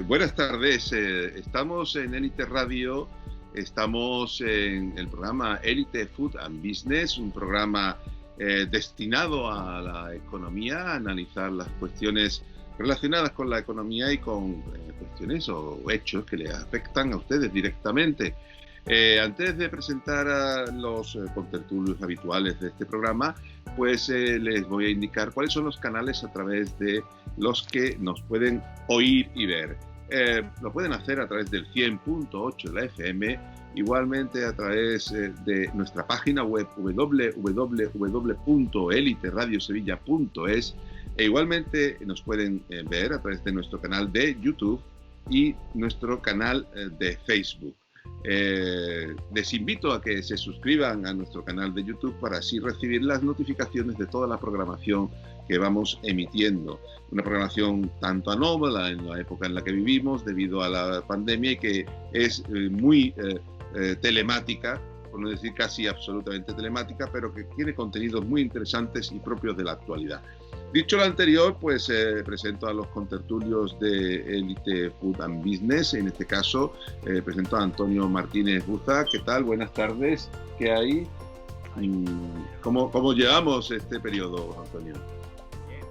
Buenas tardes, estamos en Élite Radio, estamos en el programa Élite Food and Business, un programa destinado a la economía, a analizar las cuestiones relacionadas con la economía y con cuestiones o hechos que les afectan a ustedes directamente. Antes de presentar a los contertulios habituales de este programa, pues les voy a indicar cuáles son los canales a través de los que nos pueden oír y ver. Lo pueden hacer a través del 100.8 de la FM, igualmente a través de nuestra página web www.eliteradiosevilla.es, e igualmente nos pueden ver a través de nuestro canal de YouTube y nuestro canal de Facebook. Les invito a que se suscriban a nuestro canal de YouTube para así recibir las notificaciones de toda la programación que vamos emitiendo. Una programación tanto anómala en la época en la que vivimos debido a la pandemia y que es muy telemática, por no decir casi absolutamente telemática, pero que tiene contenidos muy interesantes y propios de la actualidad. Dicho lo anterior, pues presento a los contertulios de Élite Food and Business. En este caso, presento a Antonio Martínez Buza. ¿Qué tal? Buenas tardes. ¿Qué hay? ¿Cómo llevamos este periodo, Antonio? Bien.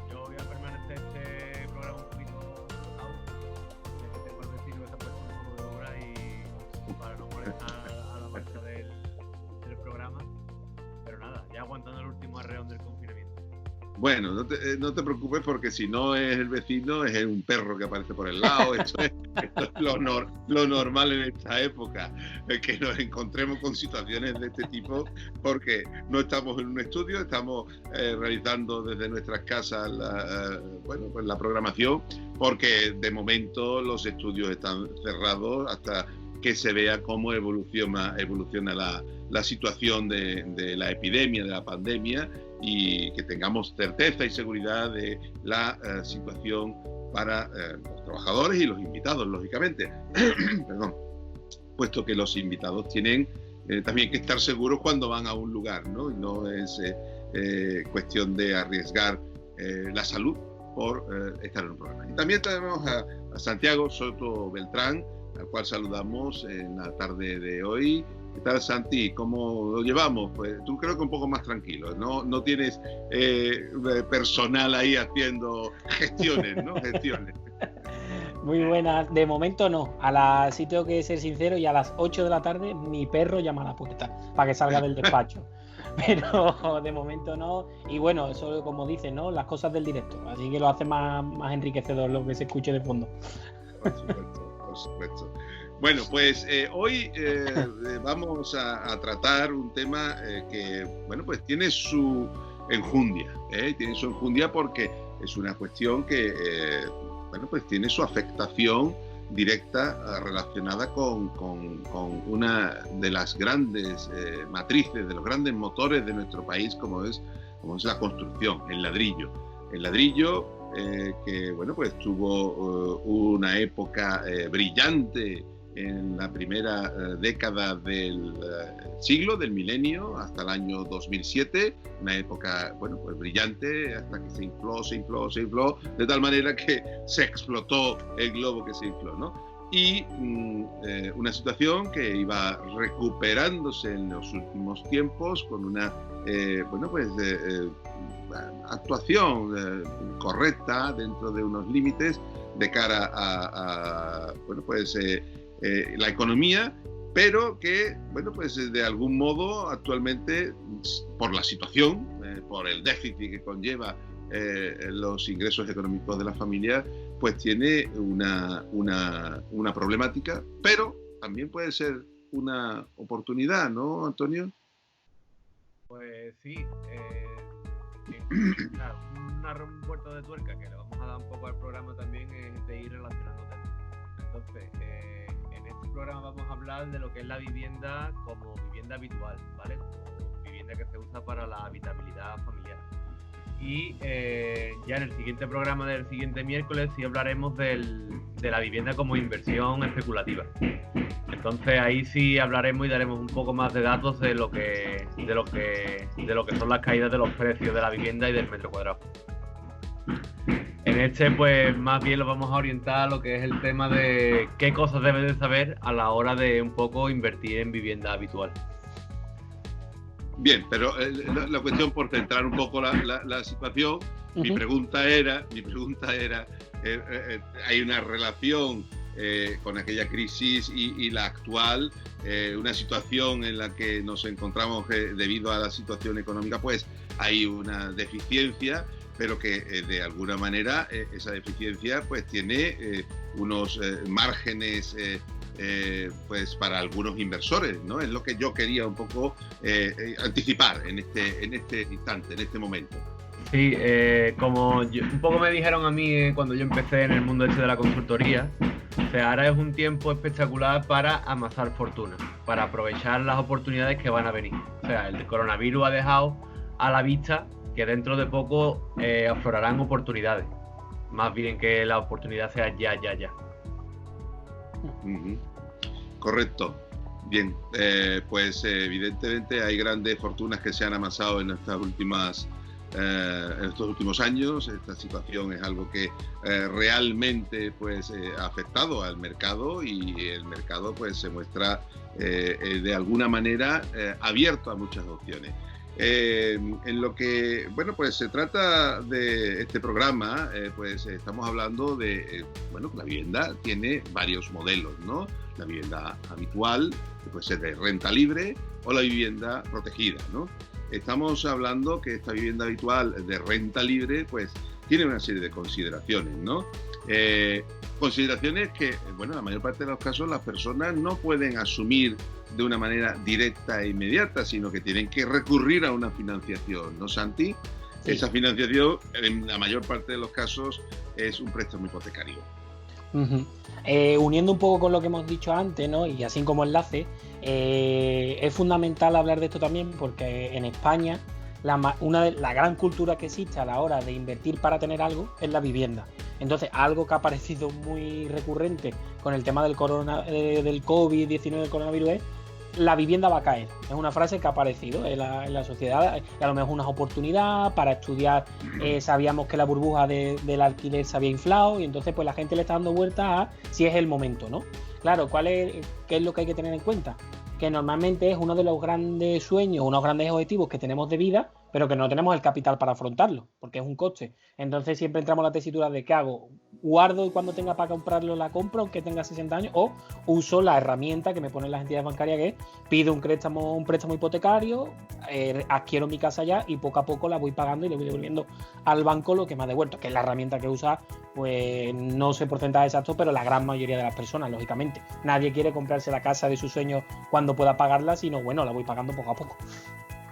Yo voy a permanecer este programa un poquito cortado. Tengo el vecino que está puesto un poco de hora y para no molestar a la marcha del programa. Pero nada, ya aguantando el último arreón del confinamiento. Bueno, no te preocupes, porque si no es el vecino, es un perro que aparece por el lado. Esto es lo normal en esta época, que nos encontremos con situaciones de este tipo, porque no estamos en un estudio, estamos realizando desde nuestras casas la programación, porque de momento los estudios están cerrados hasta que se vea cómo evoluciona la situación de la epidemia, de la pandemia, y que tengamos certeza y seguridad de la situación para los trabajadores y los invitados, lógicamente. Perdón. Puesto que los invitados tienen también que estar seguros cuando van a un lugar, ¿no? Y no es cuestión de arriesgar la salud por estar en un programa. Y también tenemos a Santiago Soto Beltrán, al cual saludamos en la tarde de hoy. ¿Qué tal, Santi? ¿Cómo lo llevamos? Pues tú creo que un poco más tranquilo, no tienes personal ahí haciendo gestiones, ¿no? Gestiones. Muy buenas. De momento no. Sí tengo que ser sincero, y a las 8 de la tarde mi perro llama a la puerta para que salga del despacho. Pero de momento no. Y bueno, eso como dicen, ¿no? Las cosas del directo. Así que lo hace más enriquecedor lo que se escuche de fondo. Por supuesto. Bueno, pues hoy vamos a tratar un tema que, bueno, pues tiene su enjundia, porque es una cuestión que, bueno, pues tiene su afectación directa relacionada con una de las grandes matrices, de los grandes motores de nuestro país, como es la construcción, el ladrillo. El ladrillo que, bueno, pues tuvo una época brillante en la primera década del siglo, del milenio, hasta el año 2007, una época, bueno, pues brillante, hasta que se infló, de tal manera que se explotó el globo que se infló, ¿no? Y una situación que iba recuperándose en los últimos tiempos con una, actuación correcta dentro de unos límites de cara a la economía, pero que, bueno, pues de algún modo actualmente, por la situación, por el déficit que conlleva los ingresos económicos de la familia, pues tiene una problemática, pero también puede ser una oportunidad, ¿no, Antonio? Pues sí, un puerto de tuerca que le vamos a dar un poco al programa también es de ir relacionando temas. Entonces, en este programa vamos a hablar de lo que es la vivienda como vivienda habitual, ¿vale? Como vivienda que se usa para la habitabilidad familiar. Y ya en el siguiente programa del siguiente miércoles sí hablaremos de la vivienda como inversión especulativa. Entonces ahí sí hablaremos y daremos un poco más de datos de lo que son las caídas de los precios de la vivienda y del metro cuadrado. En en este pues más bien lo vamos a orientar a lo que es el tema de qué cosas debes de saber a la hora de un poco invertir en vivienda habitual. Bien, pero la cuestión, por centrar un poco la situación, mi pregunta era, hay una relación con aquella crisis y la actual, una situación en la que nos encontramos debido a la situación económica, pues hay una deficiencia, pero que de alguna manera esa deficiencia pues tiene unos márgenes pues para algunos inversores, ¿no? Es lo que yo quería un poco anticipar en este instante, en este momento. Sí, como un poco me dijeron a mí cuando yo empecé en el mundo de la consultoría, o sea, ahora es un tiempo espectacular para amasar fortuna, para aprovechar las oportunidades que van a venir. O sea, el coronavirus ha dejado a la vista que dentro de poco aflorarán oportunidades, más bien que la oportunidad sea ya. Correcto. Bien, pues evidentemente hay grandes fortunas que se han amasado en estos últimos años. Esta situación es algo que realmente pues ha afectado al mercado, y el mercado pues se muestra de alguna manera abierto a muchas opciones. En lo que, bueno, pues se trata de este programa, pues estamos hablando de, bueno, la vivienda tiene varios modelos, ¿no? La vivienda habitual, que puede ser de renta libre, o la vivienda protegida, ¿no? Estamos hablando que esta vivienda habitual de renta libre, pues tiene una serie de consideraciones, ¿no? Consideraciones que, bueno, en la mayor parte de los casos las personas no pueden asumir de una manera directa e inmediata, sino que tienen que recurrir a una financiación, ¿no, Santi? Sí. Esa financiación, en la mayor parte de los casos, es un préstamo hipotecario. Uniendo un poco con lo que hemos dicho antes, ¿no? Y así como enlace, es fundamental hablar de esto también porque en España la gran cultura que existe a la hora de invertir para tener algo es la vivienda. Entonces, algo que ha parecido muy recurrente con el tema del COVID-19, del coronavirus, es la vivienda va a caer. Es una frase que ha aparecido en la sociedad. A lo mejor una oportunidad para estudiar. Sabíamos que la burbuja del alquiler se había inflado y entonces pues la gente le está dando vueltas a si es el momento, ¿no? Claro, ¿qué es lo que hay que tener en cuenta? Que normalmente es uno de los grandes sueños, unos grandes objetivos que tenemos de vida, pero que no tenemos el capital para afrontarlo, porque es un coste. Entonces siempre entramos en la tesitura de ¿qué hago? ¿Guardo y cuando tenga para comprarlo la compro, aunque tenga 60 años? ¿O uso la herramienta que me ponen las entidades bancarias, que es pido un préstamo hipotecario, adquiero mi casa ya y poco a poco la voy pagando y le voy devolviendo al banco lo que me ha devuelto? Que es la herramienta que usa, pues no sé porcentaje exacto, pero la gran mayoría de las personas, lógicamente. Nadie quiere comprarse la casa de sus sueños cuando pueda pagarla, sino bueno, la voy pagando poco a poco.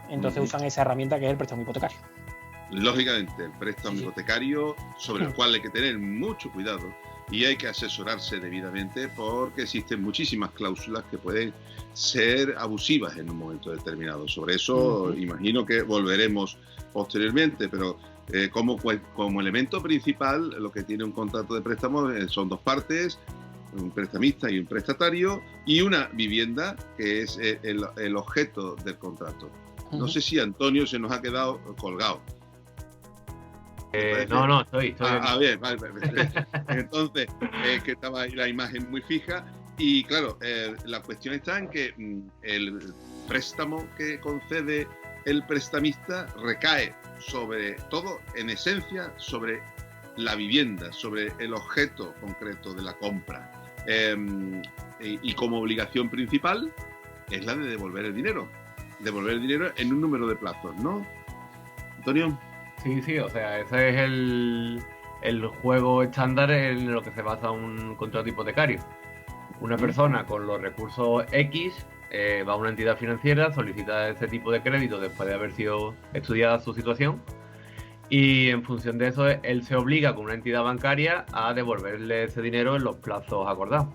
Entonces usan esa herramienta que es el préstamo hipotecario. Lógicamente, el préstamo hipotecario, sobre el cual hay que tener mucho cuidado y hay que asesorarse debidamente, porque existen muchísimas cláusulas que pueden ser abusivas en un momento determinado. Sobre eso imagino que volveremos posteriormente, pero como elemento principal, lo que tiene un contrato de préstamo son dos partes: un prestamista y un prestatario, y una vivienda que es el objeto del contrato. No sé si Antonio se nos ha quedado colgado. No, estoy bien, vale. Entonces, que estaba ahí la imagen muy fija, y claro, la cuestión está en que el préstamo que concede el prestamista recae sobre todo, en esencia, sobre la vivienda, sobre el objeto concreto de la compra. Y como obligación principal es la de devolver el dinero en un número de plazos, ¿no, Antonio? Sí, o sea, ese es el juego estándar en lo que se basa un contrato hipotecario. Una persona con los recursos X va a una entidad financiera, solicita ese tipo de crédito después de haber sido estudiada su situación, y en función de eso él se obliga con una entidad bancaria a devolverle ese dinero en los plazos acordados.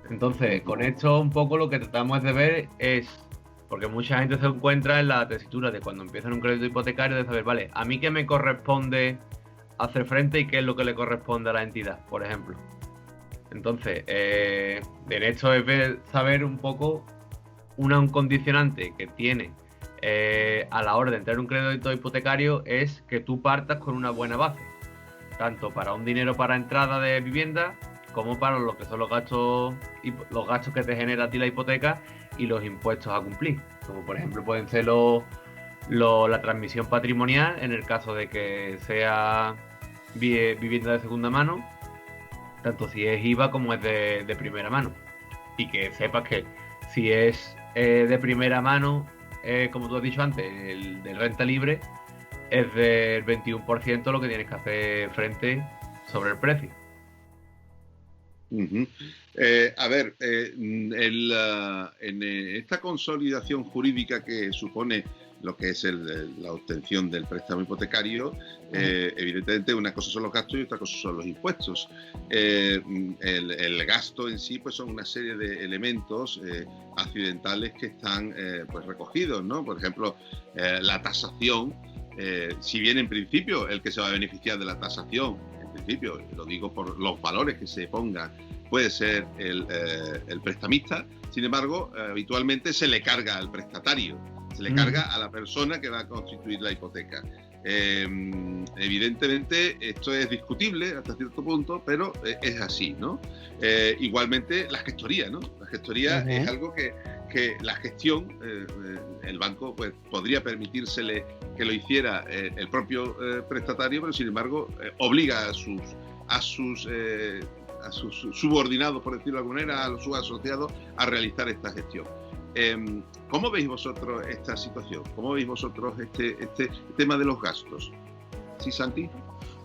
Entonces, con esto un poco lo que tratamos de ver es, porque mucha gente se encuentra en la tesitura de cuando empiezan un crédito hipotecario de saber, vale, ¿a mí qué me corresponde hacer frente y qué es lo que le corresponde a la entidad, por ejemplo? Entonces, en esto es saber un poco un condicionante que tiene a la hora de entrar en un crédito hipotecario, es que tú partas con una buena base. tanto para un dinero para entrada de vivienda como para lo que son los gastos que te genera a ti la hipoteca y los impuestos a cumplir, como por ejemplo pueden ser la transmisión patrimonial en el caso de que sea vivienda de segunda mano, tanto si es IVA como es de primera mano. Y que sepas que si es de primera mano, como tú has dicho antes, el de renta libre, es del 21% lo que tienes que hacer frente sobre el precio. Uh-huh. A ver, en esta consolidación jurídica que supone lo que es la obtención del préstamo hipotecario, evidentemente una cosa son los gastos y otra cosa son los impuestos. El gasto en sí pues son una serie de elementos accidentales que están pues recogidos, ¿no? Por ejemplo, la tasación, si bien en principio el que se va a beneficiar de la tasación, en principio, lo digo por los valores que se pongan, puede ser el prestamista. Sin embargo, habitualmente se le carga al prestatario, se le carga a la persona que va a constituir la hipoteca. Evidentemente esto es discutible hasta cierto punto, pero es así, ¿no? Igualmente la gestoría, ¿no? La gestoría es algo que la gestión, el banco pues podría permitírsele que lo hiciera el propio prestatario, pero sin embargo obliga a sus subordinados, por decirlo de alguna manera, a los subasociados a realizar esta gestión. ¿Cómo veis vosotros esta situación? ¿Cómo veis vosotros este tema de los gastos? ¿Sí, Santi?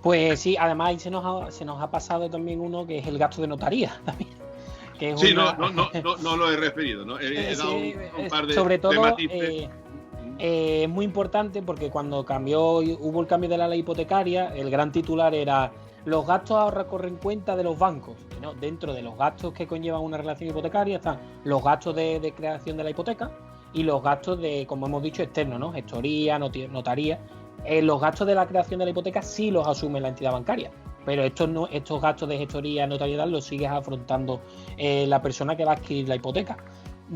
Pues sí, además ahí se nos ha pasado también uno que es el gasto de notaría también. Que es sí, no lo he referido, ¿no? He dado un par de sobre todo, matices. Es muy importante porque cuando hubo el cambio de la ley hipotecaria, el gran titular era: los gastos ahora corren cuenta de los bancos. ¿No? Dentro de los gastos que conllevan una relación hipotecaria están los gastos de creación de la hipoteca y los gastos de, como hemos dicho, externos, ¿no? Gestoría, notaría. Los gastos de la creación de la hipoteca sí los asume la entidad bancaria, pero estos gastos de gestoría, notariedad, los sigues afrontando la persona que va a adquirir la hipoteca.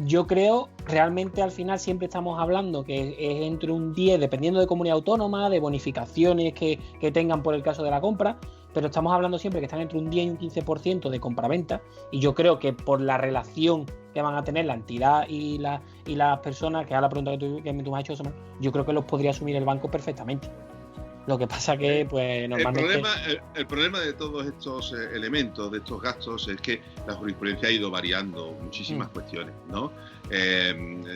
Yo creo, realmente al final siempre estamos hablando que es entre un 10, dependiendo de comunidad autónoma, de bonificaciones que tengan por el caso de la compra, pero estamos hablando siempre que están entre un 10 y un 15% de compraventa, y yo creo que por la relación que van a tener la entidad y las personas, que es la pregunta que tú me has hecho, yo creo que los podría asumir el banco perfectamente. Lo que pasa que, pues, normalmente... El problema de todos estos elementos, de estos gastos, es que la jurisprudencia ha ido variando muchísimas cuestiones, ¿no?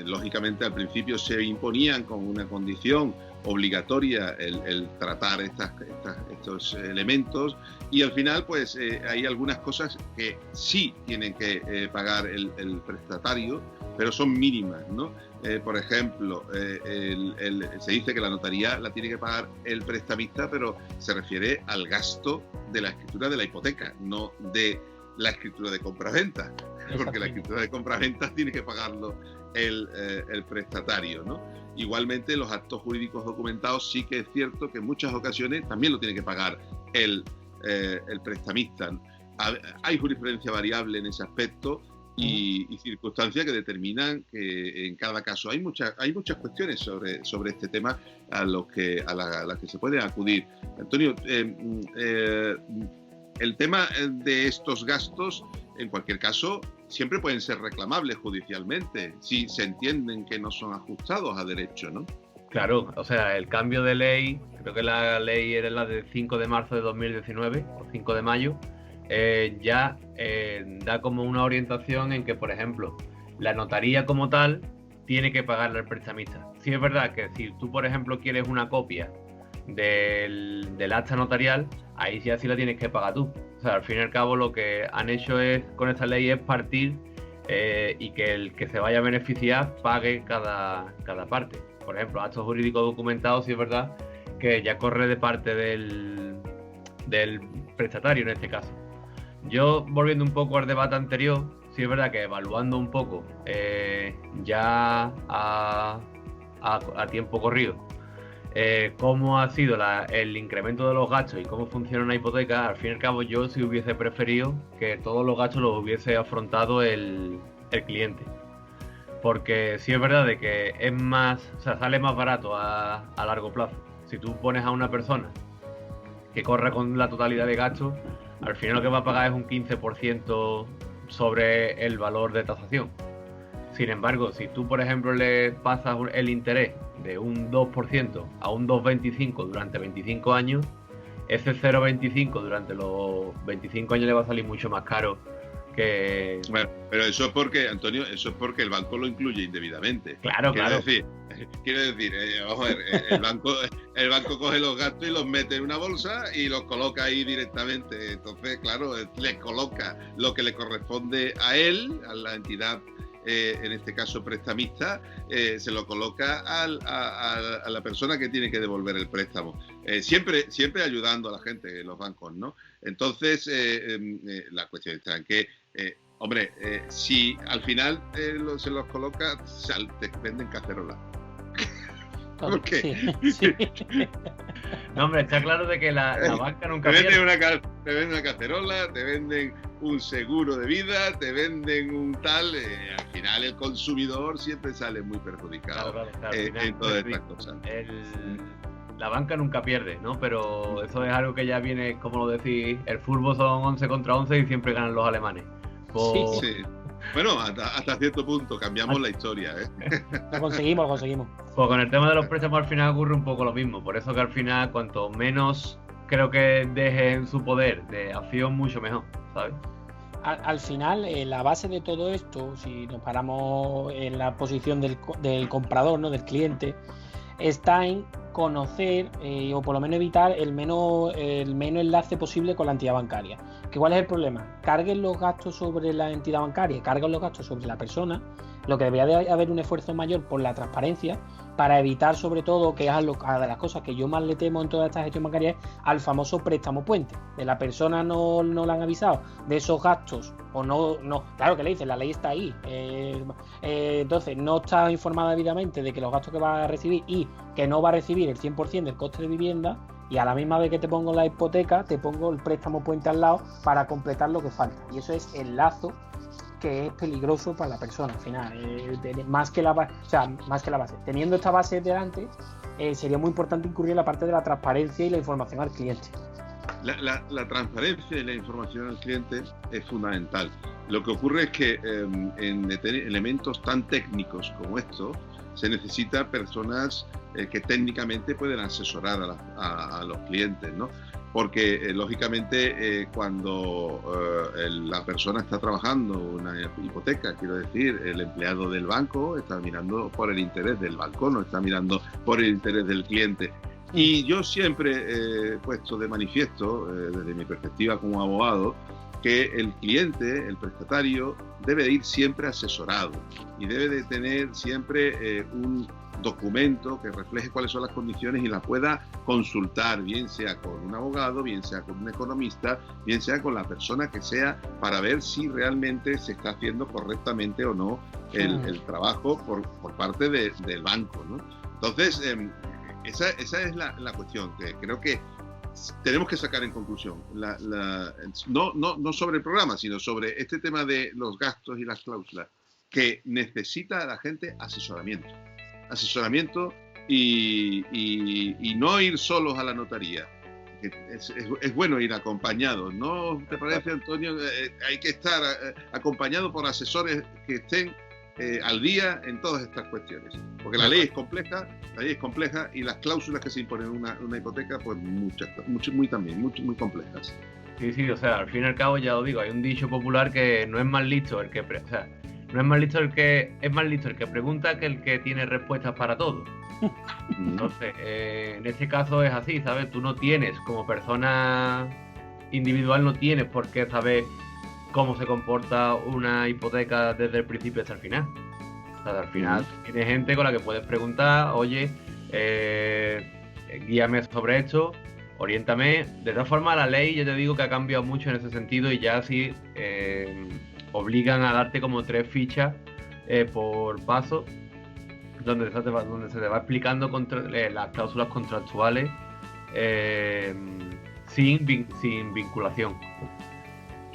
Lógicamente, al principio se imponían con una condición obligatoria el tratar estos elementos, y al final, pues, hay algunas cosas que sí tienen que pagar el prestatario, pero son mínimas, ¿no? Por ejemplo, se dice que la notaría la tiene que pagar el prestamista, pero se refiere al gasto de la escritura de la hipoteca, no de la escritura de compraventa, porque la escritura de compraventa tiene que pagarlo el prestatario, ¿no? Igualmente, los actos jurídicos documentados sí que es cierto que en muchas ocasiones también lo tiene que pagar el prestamista. Hay jurisprudencia variable en ese aspecto, y circunstancias que determinan que en cada caso hay muchas cuestiones sobre este tema a las que se puede acudir. Antonio, el tema de estos gastos, en cualquier caso, siempre pueden ser reclamables judicialmente si se entienden que no son ajustados a derecho, ¿no? Claro, o sea, el cambio de ley, creo que la ley era la de 5 de marzo de 2019 o 5 de mayo, ya da como una orientación en que, por ejemplo, la notaría como tal tiene que pagarle al prestamista. Sí es verdad que si tú, por ejemplo, quieres una copia del acta notarial, ahí sí así la tienes que pagar tú. O sea, al fin y al cabo lo que han hecho con esta ley es partir y que el que se vaya a beneficiar pague cada parte. Por ejemplo, actos jurídicos documentados, sí es verdad que ya corre de parte del prestatario en este caso. Yo, volviendo un poco al debate anterior, sí es verdad que evaluando un poco ya a tiempo corrido cómo ha sido el incremento de los gastos y cómo funciona una hipoteca, al fin y al cabo yo sí hubiese preferido que todos los gastos los hubiese afrontado el cliente. Porque sí es verdad de que es más, o sea, sale más barato a largo plazo. Si tú pones a una persona que corra con la totalidad de gastos, al final lo que va a pagar es un 15% sobre el valor de tasación. Sin embargo, si tú, por ejemplo, le pasas el interés de un 2% a un 2,25 durante 25 años, ese 0,25 durante los 25 años le va a salir mucho más caro que... Bueno, pero eso es porque, Antonio, eso es porque el banco lo incluye indebidamente. Claro. Quiero decir, vamos a ver, el banco coge los gastos y los mete en una bolsa y los coloca ahí directamente. Entonces, claro, le coloca lo que le corresponde a él, a la entidad, en este caso prestamista, se lo coloca a la persona que tiene que devolver el préstamo. Siempre ayudando a la gente, los bancos, ¿no? Entonces, la cuestión está en que, si al final se los coloca, te venden cacerola. ¿Por qué? Sí. No, hombre, está claro de que la banca nunca te pierde. venden una cacerola, te venden un seguro de vida, te venden un tal... al final el consumidor siempre sale muy perjudicado en todas estas cosas. La banca nunca pierde, ¿no? Pero eso es algo que ya viene, como lo decís, el fútbol son 11 contra 11 y siempre ganan los alemanes. Sí. Bueno, hasta cierto punto cambiamos la historia, ¿eh? Lo conseguimos. Pues con el tema de los préstamos al final ocurre un poco lo mismo. Por eso que al final, cuanto menos creo que deje en su poder de acción, mucho mejor, ¿sabes? Al final, la base de todo esto, si nos paramos en la posición del comprador, ¿no? Del cliente, está en conocer o por lo menos evitar el menos enlace posible con la entidad bancaria. ¿Cuál es el problema? Carguen los gastos sobre la entidad bancaria, carguen los gastos sobre la persona. Lo que debería de haber un esfuerzo mayor por la transparencia para evitar, sobre todo, que es de las cosas que yo más le temo en toda esta gestión bancaria, es al famoso préstamo puente. De la persona no le han avisado de esos gastos o no, claro que le dicen, la ley está ahí. Entonces no está informada debidamente de que los gastos que va a recibir y que no va a recibir el 100% del coste de vivienda, y a la misma vez que te pongo la hipoteca, te pongo el préstamo puente al lado para completar lo que falta. Y eso es el lazo que es peligroso para la persona al final, más que la base. Teniendo esta base delante, sería muy importante incurrir en la parte de la transparencia y la información al cliente. La transparencia y la información al cliente es fundamental. Lo que ocurre es que en elementos tan técnicos como estos se necesita personas que técnicamente pueden asesorar a los clientes, ¿no? Porque lógicamente cuando la persona está trabajando una hipoteca, quiero decir, el empleado del banco está mirando por el interés del banco, no está mirando por el interés del cliente. Y yo siempre he puesto de manifiesto, desde mi perspectiva como abogado, que el cliente, el prestatario, debe de ir siempre asesorado y debe de tener siempre un documento que refleje cuáles son las condiciones y la pueda consultar, bien sea con un abogado, bien sea con un economista, bien sea con la persona que sea, para ver si realmente se está haciendo correctamente o no el trabajo por parte del banco, ¿no? Entonces, esa es la cuestión que creo que tenemos que sacar en conclusión, no sobre el programa, sino sobre este tema de los gastos y las cláusulas, que necesita la gente asesoramiento y no ir solos a la notaría. Es bueno ir acompañados, ¿no te parece, Antonio? Hay que estar acompañado por asesores que estén al día en todas estas cuestiones, porque la ley es compleja y las cláusulas que se imponen en una hipoteca, pues muy complejas. Sí, o sea, al fin y al cabo, ya lo digo, hay un dicho popular que no es más listo el que es más listo el que pregunta que el que tiene respuestas para todo. Entonces, en este caso es así, ¿sabes? Tú no tienes, como persona individual, no tienes por qué saber cómo se comporta una hipoteca desde el principio hasta el final. O sea, al final tienes gente con la que puedes preguntar, oye, guíame sobre esto, oriéntame. De todas formas, la ley, yo te digo que ha cambiado mucho en ese sentido y ya sí obligan a darte como 3 fichas por paso, donde se te va explicando las cláusulas contractuales sin vinculación.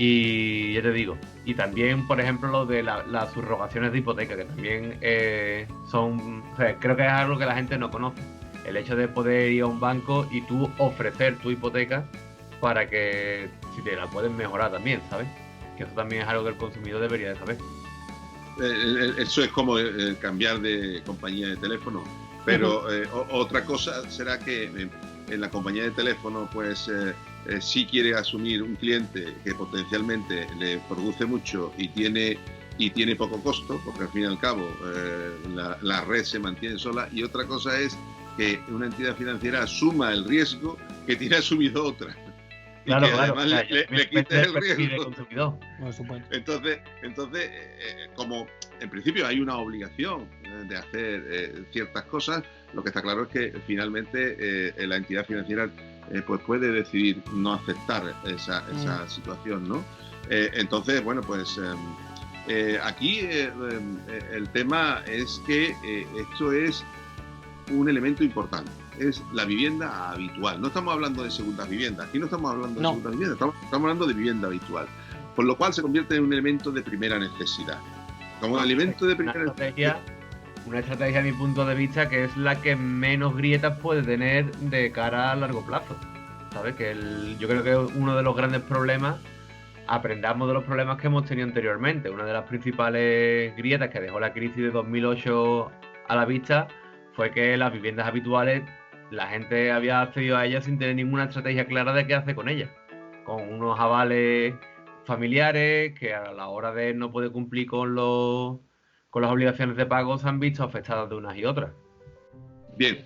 Y ya te digo, y también, por ejemplo, lo de las subrogaciones de hipoteca, que también son, o sea, creo que es algo que la gente no conoce. el hecho de poder ir a un banco y tú ofrecer tu hipoteca para que si te la pueden mejorar también, ¿sabes? Que eso también es algo que el consumidor debería de saber. Eso es como cambiar de compañía de teléfono, pero otra cosa será que en la compañía de teléfono pues sí quiere asumir un cliente que potencialmente le produce mucho y tiene poco costo, porque al fin y al cabo la red se mantiene sola, y otra cosa es que una entidad financiera asuma el riesgo que tiene asumido otra. Claro, y que claro, además le quites el riesgo. Entonces, como en principio hay una obligación de hacer ciertas cosas, lo que está claro es que finalmente la entidad financiera pues puede decidir no aceptar esa situación, ¿no? Entonces, bueno, pues aquí el tema es que esto es un elemento importante. Es la vivienda habitual. No estamos hablando de segundas viviendas. Aquí no estamos hablando de segundas viviendas, estamos hablando de vivienda habitual. Por lo cual se convierte en un elemento de primera necesidad. Como elemento de primera necesidad. Una estrategia, a mi punto de vista, que es la que menos grietas puede tener de cara a largo plazo. ¿Sabes? Que yo creo que uno de los grandes problemas, aprendamos de los problemas que hemos tenido anteriormente. Una de las principales grietas que dejó la crisis de 2008 a la vista fue que las viviendas habituales, la gente había accedido a ellas sin tener ninguna estrategia clara de qué hacer con ellas, con unos avales familiares que a la hora de no poder cumplir con las obligaciones de pago se han visto afectadas de unas y otras. Bien,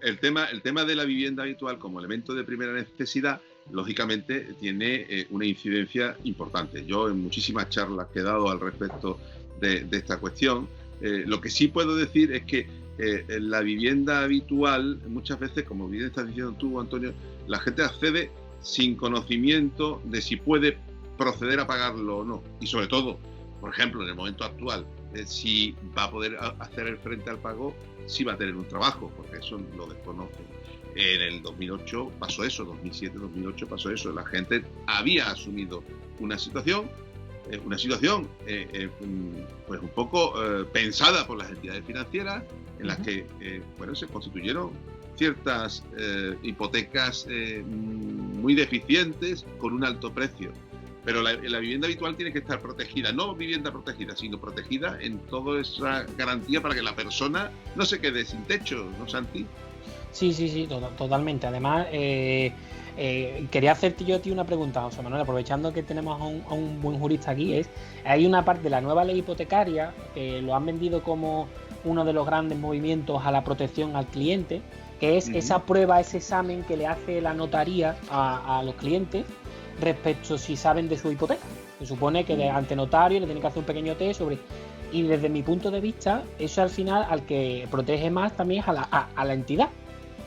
el tema de la vivienda habitual como elemento de primera necesidad, lógicamente tiene una incidencia importante. Yo en muchísimas charlas que he dado al respecto de esta cuestión, lo que sí puedo decir es que la vivienda habitual, muchas veces, como bien estás diciendo tú, Antonio, la gente accede sin conocimiento de si puede proceder a pagarlo o no. Y sobre todo, por ejemplo, en el momento actual, si va a poder hacer el frente al pago, si va a tener un trabajo, porque eso lo desconocen. En el 2008 pasó eso, 2007-2008 pasó eso. La gente había asumido una situación pues un poco pensada por las entidades financieras, en las que se constituyeron ciertas hipotecas muy deficientes con un alto precio. Pero la vivienda habitual tiene que estar protegida, no vivienda protegida, sino protegida en toda esa garantía para que la persona no se quede sin techo, ¿no, Santi? Sí, totalmente. Además, quería hacerte yo a ti una pregunta, José Manuel, aprovechando que tenemos a un buen jurista aquí. Hay una parte de la nueva ley hipotecaria que lo han vendido como uno de los grandes movimientos a la protección al cliente, que es esa prueba, ese examen que le hace la notaría a los clientes respecto si saben de su hipoteca. Se supone que ante notario le tienen que hacer un pequeño test sobre... Y desde mi punto de vista, eso al final al que protege más también es a la entidad.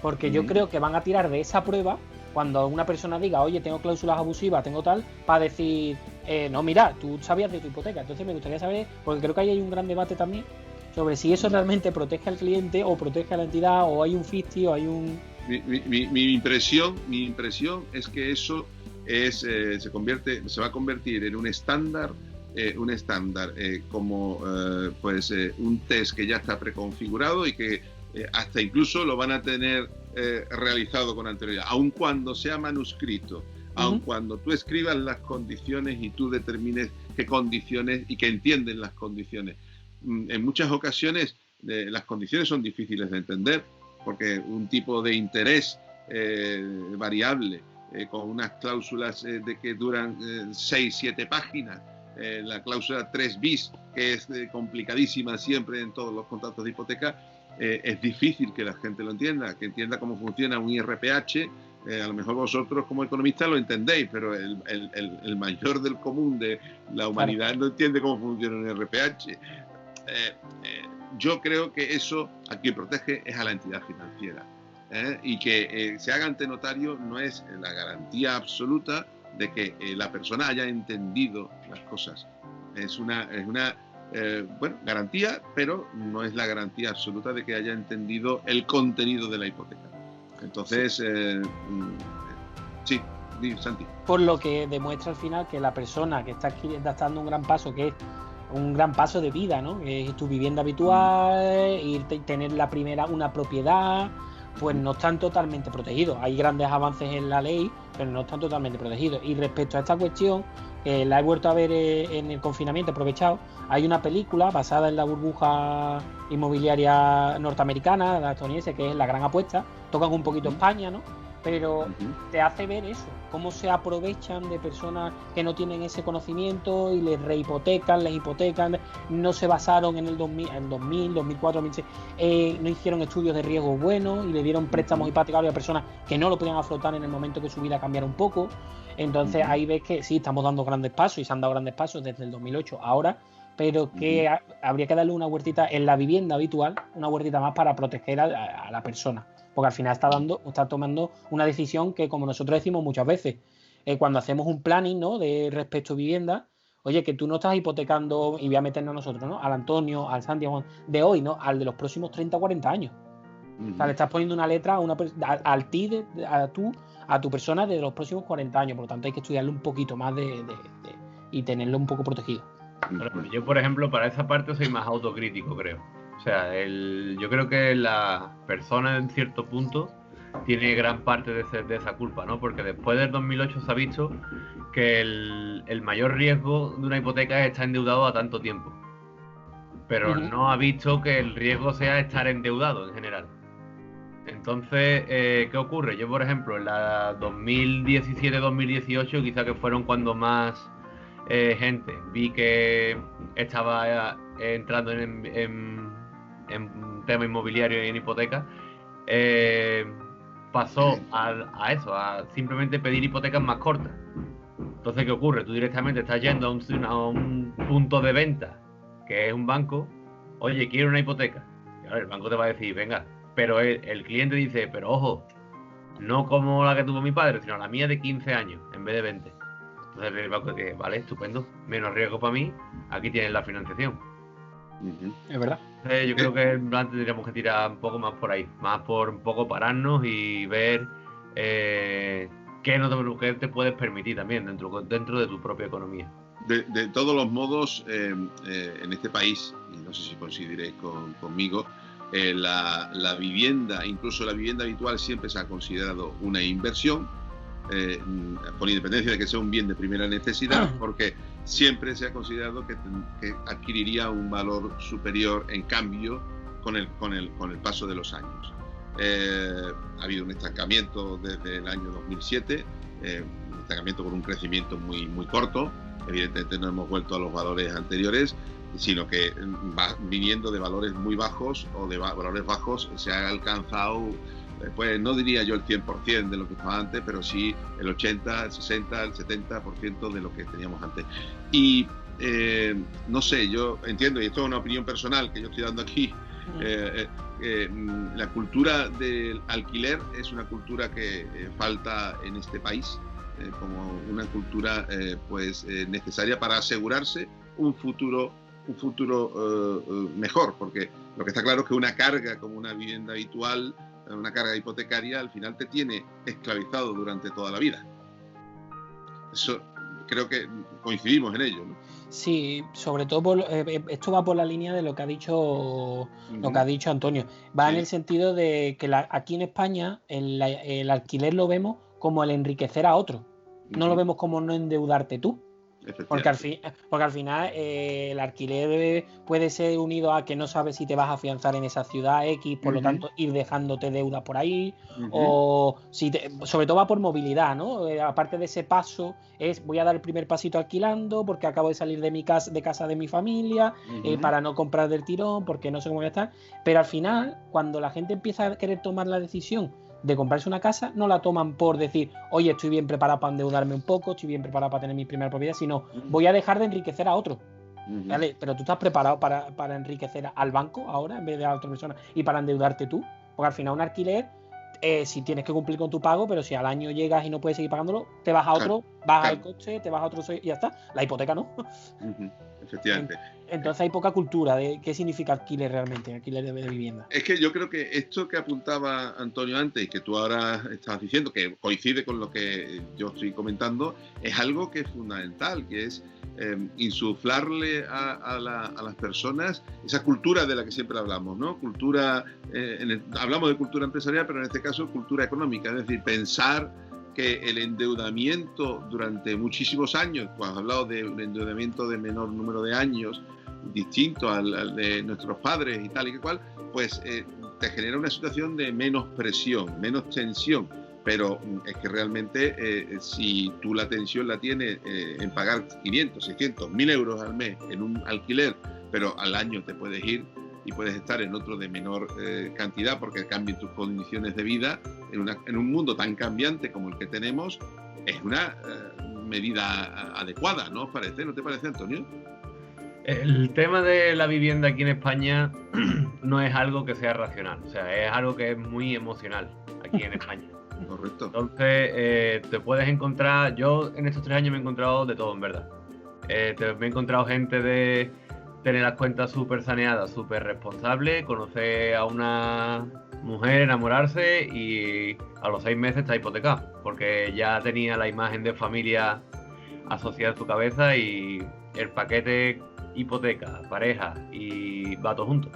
Porque yo creo que van a tirar de esa prueba cuando una persona diga, oye, tengo cláusulas abusivas, tengo tal, para decir, no, mira, tú sabías de tu hipoteca. Entonces me gustaría saber, porque creo que ahí hay un gran debate también sobre si eso realmente protege al cliente o protege a la entidad, o hay un ficticio, o hay un... Mi impresión es que eso se va a convertir en un estándar, como un test que ya está preconfigurado y que hasta incluso lo van a tener realizado con anterioridad, aun cuando sea manuscrito, aun cuando tú escribas las condiciones y tú determines qué condiciones y que entienden las condiciones. En muchas ocasiones las condiciones son difíciles de entender, porque un tipo de interés variable con unas cláusulas de que duran 6-7 páginas, la cláusula 3 bis, que es complicadísima siempre en todos los contratos de hipoteca, es difícil que la gente lo entienda, que entienda cómo funciona un IRPH. A lo mejor vosotros como economistas lo entendéis, pero el mayor del común de la humanidad no entiende cómo funciona un IRPH. Yo creo que eso a quien protege es a la entidad financiera, y que se haga ante notario no es la garantía absoluta de que la persona haya entendido las cosas. Es una garantía, pero no es la garantía absoluta de que haya entendido el contenido de la hipoteca. Entonces, sí, Santi. Por lo que demuestra al final que la persona que está dando un gran paso, que es un gran paso de vida, ¿no? Que es tu vivienda habitual, tener una propiedad, pues no están totalmente protegidos. Hay grandes avances en la ley, pero no están totalmente protegidos. Y respecto a esta cuestión, la he vuelto a ver en el confinamiento, aprovechado. Hay una película basada en la burbuja inmobiliaria norteamericana, la estadounidense, que es La Gran Apuesta. Tocan un poquito España, ¿no? Pero te hace ver eso, cómo se aprovechan de personas que no tienen ese conocimiento y les rehipotecan, les hipotecan, no se basaron en el 2000, 2004, 2006, no hicieron estudios de riesgo buenos y le dieron préstamos hipotecarios a personas que no lo podían afrontar en el momento que su vida cambiara un poco. Entonces ahí ves que sí, estamos dando grandes pasos y se han dado grandes pasos desde el 2008 ahora, pero que habría que darle una huertita en la vivienda habitual, una huertita más para proteger a la persona. Porque al final está tomando una decisión que, como nosotros decimos muchas veces, cuando hacemos un planning, ¿no?, de respecto a vivienda, oye, que tú no estás hipotecando, y voy a meternos nosotros, ¿no?, al Antonio, al Santiago de hoy, ¿no?, al de los próximos 30 o 40 años. O sea, le estás poniendo una letra a tu persona de los próximos 40 años. Por lo tanto, hay que estudiarlo un poquito más y tenerlo un poco protegido. Bueno, yo, por ejemplo, para esa parte soy más autocrítico, creo. O sea, yo creo que la persona en cierto punto tiene gran parte de esa culpa, ¿no? Porque después del 2008 se ha visto que el mayor riesgo de una hipoteca es estar endeudado a tanto tiempo. Pero no ha visto que el riesgo sea estar endeudado en general. Entonces, ¿qué ocurre? Yo, por ejemplo, en la 2017-2018, quizá que fueron cuando más gente vi que estaba entrando en tema inmobiliario y en hipoteca, pasó a eso, a simplemente pedir hipotecas más cortas. Entonces, ¿qué ocurre? Tú directamente estás yendo a un punto de venta, que es un banco, oye, quiero una hipoteca. Y ahora el banco te va a decir, venga, pero el cliente dice, pero ojo, no como la que tuvo mi padre, sino la mía de 15 años, en vez de 20. Entonces el banco dice, vale, estupendo, menos riesgo para mí, aquí tienes la financiación. Es verdad. Yo creo que antes tendríamos que tirar un poco más por ahí, más por un poco pararnos y ver qué te puedes permitir también dentro de tu propia economía. De todos los modos, en este país, y no sé si coincidiréis conmigo, la vivienda, incluso la vivienda habitual, siempre se ha considerado una inversión, con independencia de que sea un bien de primera necesidad, porque siempre se ha considerado que adquiriría un valor superior en cambio con el paso de los años. Ha habido un estancamiento desde el año 2007, un estancamiento con un crecimiento muy, muy corto. Evidentemente no hemos vuelto a los valores anteriores, sino que va viniendo de valores muy bajos o de valores bajos. Se ha alcanzado, pues no diría yo el 100% de lo que estaba antes, pero sí el 80, el 60, el 70% de lo que teníamos antes. Y no sé, yo entiendo, y esto es una opinión personal que yo estoy dando aquí, la cultura del alquiler es una cultura que falta en este país, como una cultura necesaria para asegurarse un futuro mejor, porque lo que está claro es que una carga como una vivienda habitual, una carga hipotecaria, al final te tiene esclavizado durante toda la vida. Eso creo que coincidimos en ello, ¿no? Sí, sobre todo esto va por la línea de lo que ha dicho Antonio. Va en el sentido de que aquí en España el alquiler lo vemos como el enriquecer a otro. No lo vemos como no endeudarte tú. Porque al final el alquiler puede ser unido a que no sabes si te vas a afianzar en esa ciudad X, por lo tanto ir dejándote deuda por ahí, o sobre todo va por movilidad, ¿no? Aparte de ese paso voy a dar el primer pasito alquilando porque acabo de salir de casa de mi familia, para no comprar del tirón, porque no sé cómo voy a estar. Pero al final, cuando la gente empieza a querer tomar la decisión de comprarse una casa, no la toman por decir, oye, estoy bien preparado para endeudarme un poco, estoy bien preparado para tener mi primera propiedad, sino voy a dejar de enriquecer a otro. ¿Vale? Pero tú estás preparado para enriquecer al banco ahora en vez de a otra persona y para endeudarte tú, porque al final un alquiler, si tienes que cumplir con tu pago, pero si al año llegas y no puedes seguir pagándolo, te vas a otro baja el coche, te vas a otro y ya está. La hipoteca no. Efectivamente. Entonces hay poca cultura de qué significa alquiler realmente, alquiler de vivienda. Es que yo creo que esto que apuntaba Antonio antes y que tú ahora estás diciendo, que coincide con lo que yo estoy comentando, es algo que es fundamental, que es insuflarle a las personas esa cultura de la que siempre hablamos, ¿no? Cultura, hablamos de cultura empresarial, pero en este caso cultura económica, es decir, pensar que el endeudamiento durante muchísimos años, pues has hablado de un endeudamiento de menor número de años, distinto al de nuestros padres y tal y que cual, pues te genera una situación de menos presión, menos tensión. Pero es que realmente si tú la tensión la tienes en pagar 500, 600, 1.000 euros al mes en un alquiler, pero al año te puedes ir y puedes estar en otro de menor cantidad porque cambien tus condiciones de vida en un mundo tan cambiante como el que tenemos, es una medida adecuada, ¿no os parece? ¿No te parece, Antonio? El tema de la vivienda aquí en España no es algo que sea racional, o sea, es algo que es muy emocional aquí en España. Correcto. Entonces, te puedes encontrar, yo en estos 3 años me he encontrado de todo, en verdad. Me he encontrado gente de tener las cuentas súper saneadas, súper responsable, conocer a una mujer, enamorarse y a los 6 meses está hipotecado, porque ya tenía la imagen de familia asociada en su cabeza y el paquete hipoteca, pareja y va todo junto.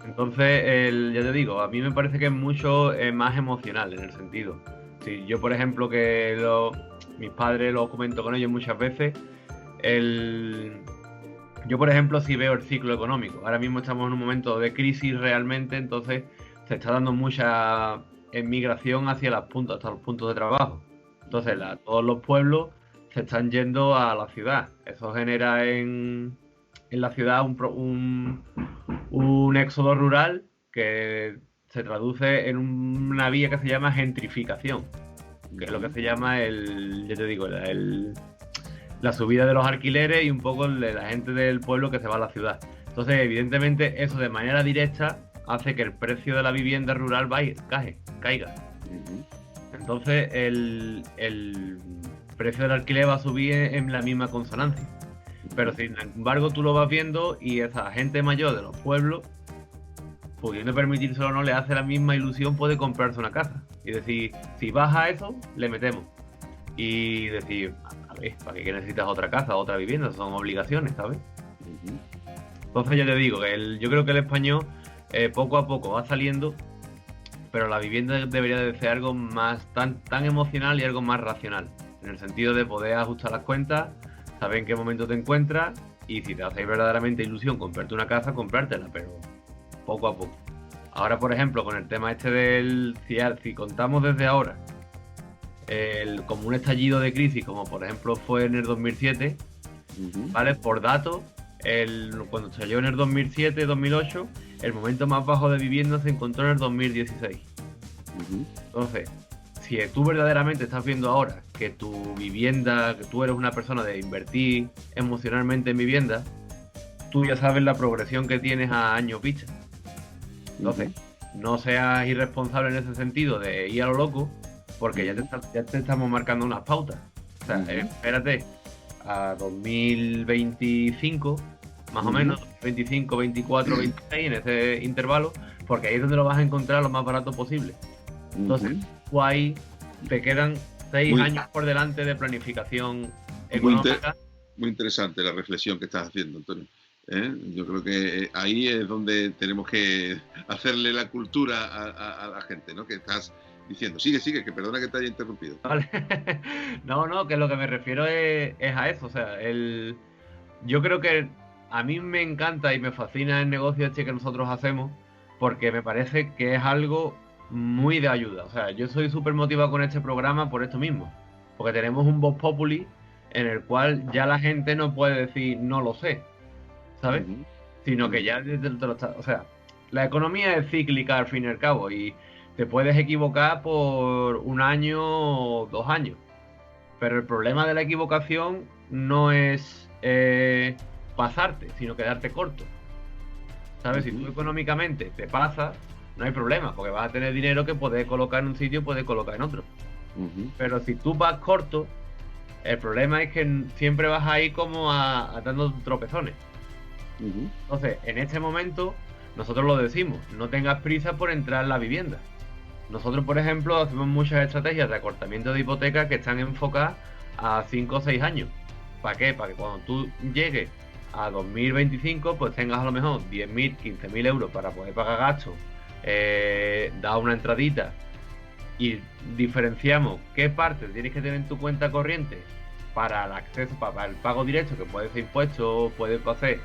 Entonces, ya te digo, a mí me parece que es mucho más emocional en el sentido. Si yo, por ejemplo, que mis padres lo comento con ellos muchas veces, yo, por ejemplo, sí veo el ciclo económico. Ahora mismo estamos en un momento de crisis realmente, entonces se está dando mucha emigración hacia los puntos de trabajo. Entonces, todos los pueblos se están yendo a la ciudad. Eso genera en la ciudad un éxodo rural que se traduce en una vía que se llama gentrificación, que es lo que se llama ya te digo, la subida de los alquileres y un poco de la gente del pueblo que se va a la ciudad. Entonces, evidentemente, eso de manera directa hace que el precio de la vivienda rural caiga. Entonces, el precio del alquiler va a subir en la misma consonancia. Pero sin embargo tú lo vas viendo y esa gente mayor de los pueblos, pudiendo permitírselo o no, le hace la misma ilusión, puede comprarse una casa. Y decir, si baja eso, le metemos. Y decir, a ver, ¿para qué necesitas otra casa, otra vivienda? Son obligaciones, ¿sabes? Entonces yo te digo, que yo creo que el español poco a poco va saliendo, pero la vivienda debería de ser algo más tan emocional y algo más racional. En el sentido de poder ajustar las cuentas, saber en qué momento te encuentras y si te hace verdaderamente ilusión comprarte una casa, comprártela, pero poco a poco. Ahora, por ejemplo, con el tema este si contamos desde ahora, como un estallido de crisis, como por ejemplo fue en el 2007, ¿vale? Por datos, cuando estalló en el 2007-2008, el momento más bajo de vivienda se encontró en el 2016. Entonces, si tú verdaderamente estás viendo ahora que tu vivienda, que tú eres una persona de invertir emocionalmente en vivienda, tú ya sabes la progresión que tienes a años vista. Entonces, no seas irresponsable en ese sentido de ir a lo loco, porque ya te estamos marcando unas pautas. O sea, espérate a 2025, más o menos, 25, 24, 26, en ese intervalo, porque ahí es donde lo vas a encontrar lo más barato posible. Entonces, tú ahí te quedan 6 años por delante de planificación económica. Muy interesante la reflexión que estás haciendo, Antonio. Yo creo que ahí es donde tenemos que hacerle la cultura a la gente, ¿no? Que estás diciendo. Sigue, que perdona que te haya interrumpido. Vale. No, que lo que me refiero es a eso. O sea, yo creo que a mí me encanta y me fascina el negocio este que nosotros hacemos, porque me parece que es algo muy de ayuda. O sea, yo soy súper motivado con este programa por esto mismo, porque tenemos un Vox Populi en el cual ya la gente no puede decir no lo sé, ¿sabes? Sino que ya o sea, la economía es cíclica al fin y al cabo y te puedes equivocar por 1 año o 2 años, pero el problema de la equivocación no es pasarte, sino quedarte corto, ¿sabes? Si tú económicamente te pasas, no hay problema, porque vas a tener dinero que puedes colocar en un sitio y puedes colocar en otro. Pero si tú vas corto, El problema es que siempre vas a ir como a dando tropezones. Entonces, en este momento, nosotros lo decimos, no tengas prisa por entrar en la vivienda. Nosotros, por ejemplo, hacemos muchas estrategias de acortamiento de hipoteca que están enfocadas a 5 o 6 años. ¿Para qué? Para que cuando tú llegues a 2025, pues tengas a lo mejor 10.000, 15.000 euros para poder pagar gastos, dar una entradita, y diferenciamos qué parte tienes que tener en tu cuenta corriente para el acceso, para el pago directo, que puede ser impuestos, puede ser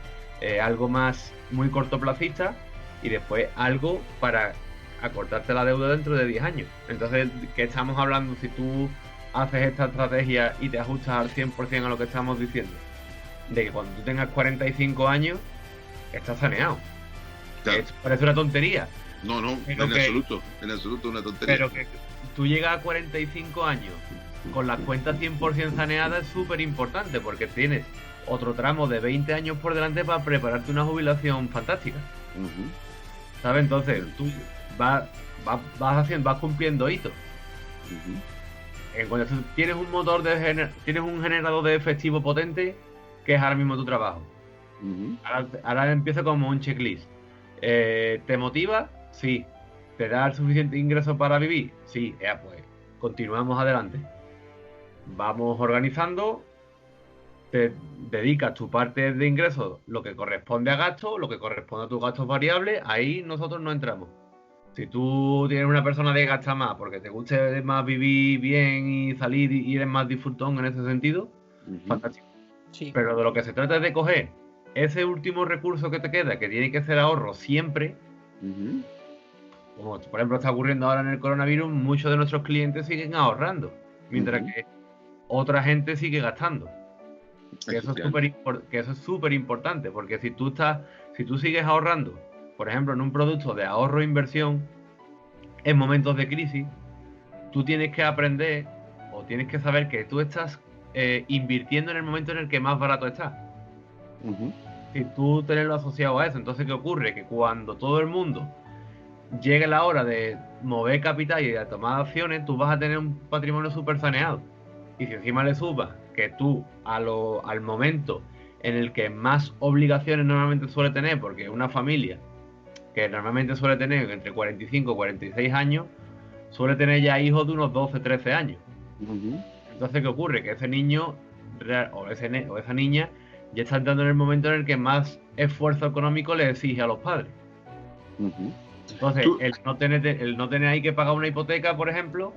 algo más muy cortoplacista, y después algo para acortarte la deuda dentro de 10 años. Entonces, ¿qué estamos hablando si tú haces esta estrategia y te ajustas al 100% a lo que estamos diciendo? De que cuando tú tengas 45 años, estás saneado. Claro. Esto parece una tontería. No, en absoluto una tontería. Pero que tú llegas a 45 años con las cuentas 100% saneadas es súper importante, porque tienes otro tramo de 20 años por delante para prepararte una jubilación fantástica. ¿Sabes? Entonces, tú vas cumpliendo hitos. Cuando tienes un motor tienes un generador de efectivo potente, que es ahora mismo tu trabajo. Ahora empieza como un checklist. ¿Te motiva? Sí. ¿Te da el suficiente ingreso para vivir? Sí. Pues continuamos adelante. Vamos organizando. Te dedicas tu parte de ingresos, lo que corresponde a gasto, lo que corresponde a tus gastos variables. Ahí nosotros no entramos. Si tú tienes una persona de gastar más porque te guste más vivir bien y salir y eres más disfrutón en ese sentido, fantástico. Sí. Pero de lo que se trata es de coger ese último recurso que te queda, que tiene que ser ahorro siempre. Como por ejemplo está ocurriendo ahora en el coronavirus, muchos de nuestros clientes siguen ahorrando, mientras que otra gente sigue gastando. Que eso es súper importante, porque si tú sigues ahorrando, por ejemplo, en un producto de ahorro e inversión, en momentos de crisis, tú tienes que aprender o tienes que saber que tú estás invirtiendo en el momento en el que más barato está. Si tú tenerlo asociado a eso, entonces ¿qué ocurre? Que cuando todo el mundo llegue la hora de mover capital y de tomar acciones, tú vas a tener un patrimonio súper saneado. Y si encima le sumas que tú al momento en el que más obligaciones normalmente suele tener, porque una familia que normalmente suele tener entre 45 y 46 años, suele tener ya hijos de unos 12, 13 años. Entonces, ¿qué ocurre? Que ese niño o esa niña ya está entrando en el momento en el que más esfuerzo económico le exige a los padres. Entonces, el no tener ahí que pagar una hipoteca, por ejemplo,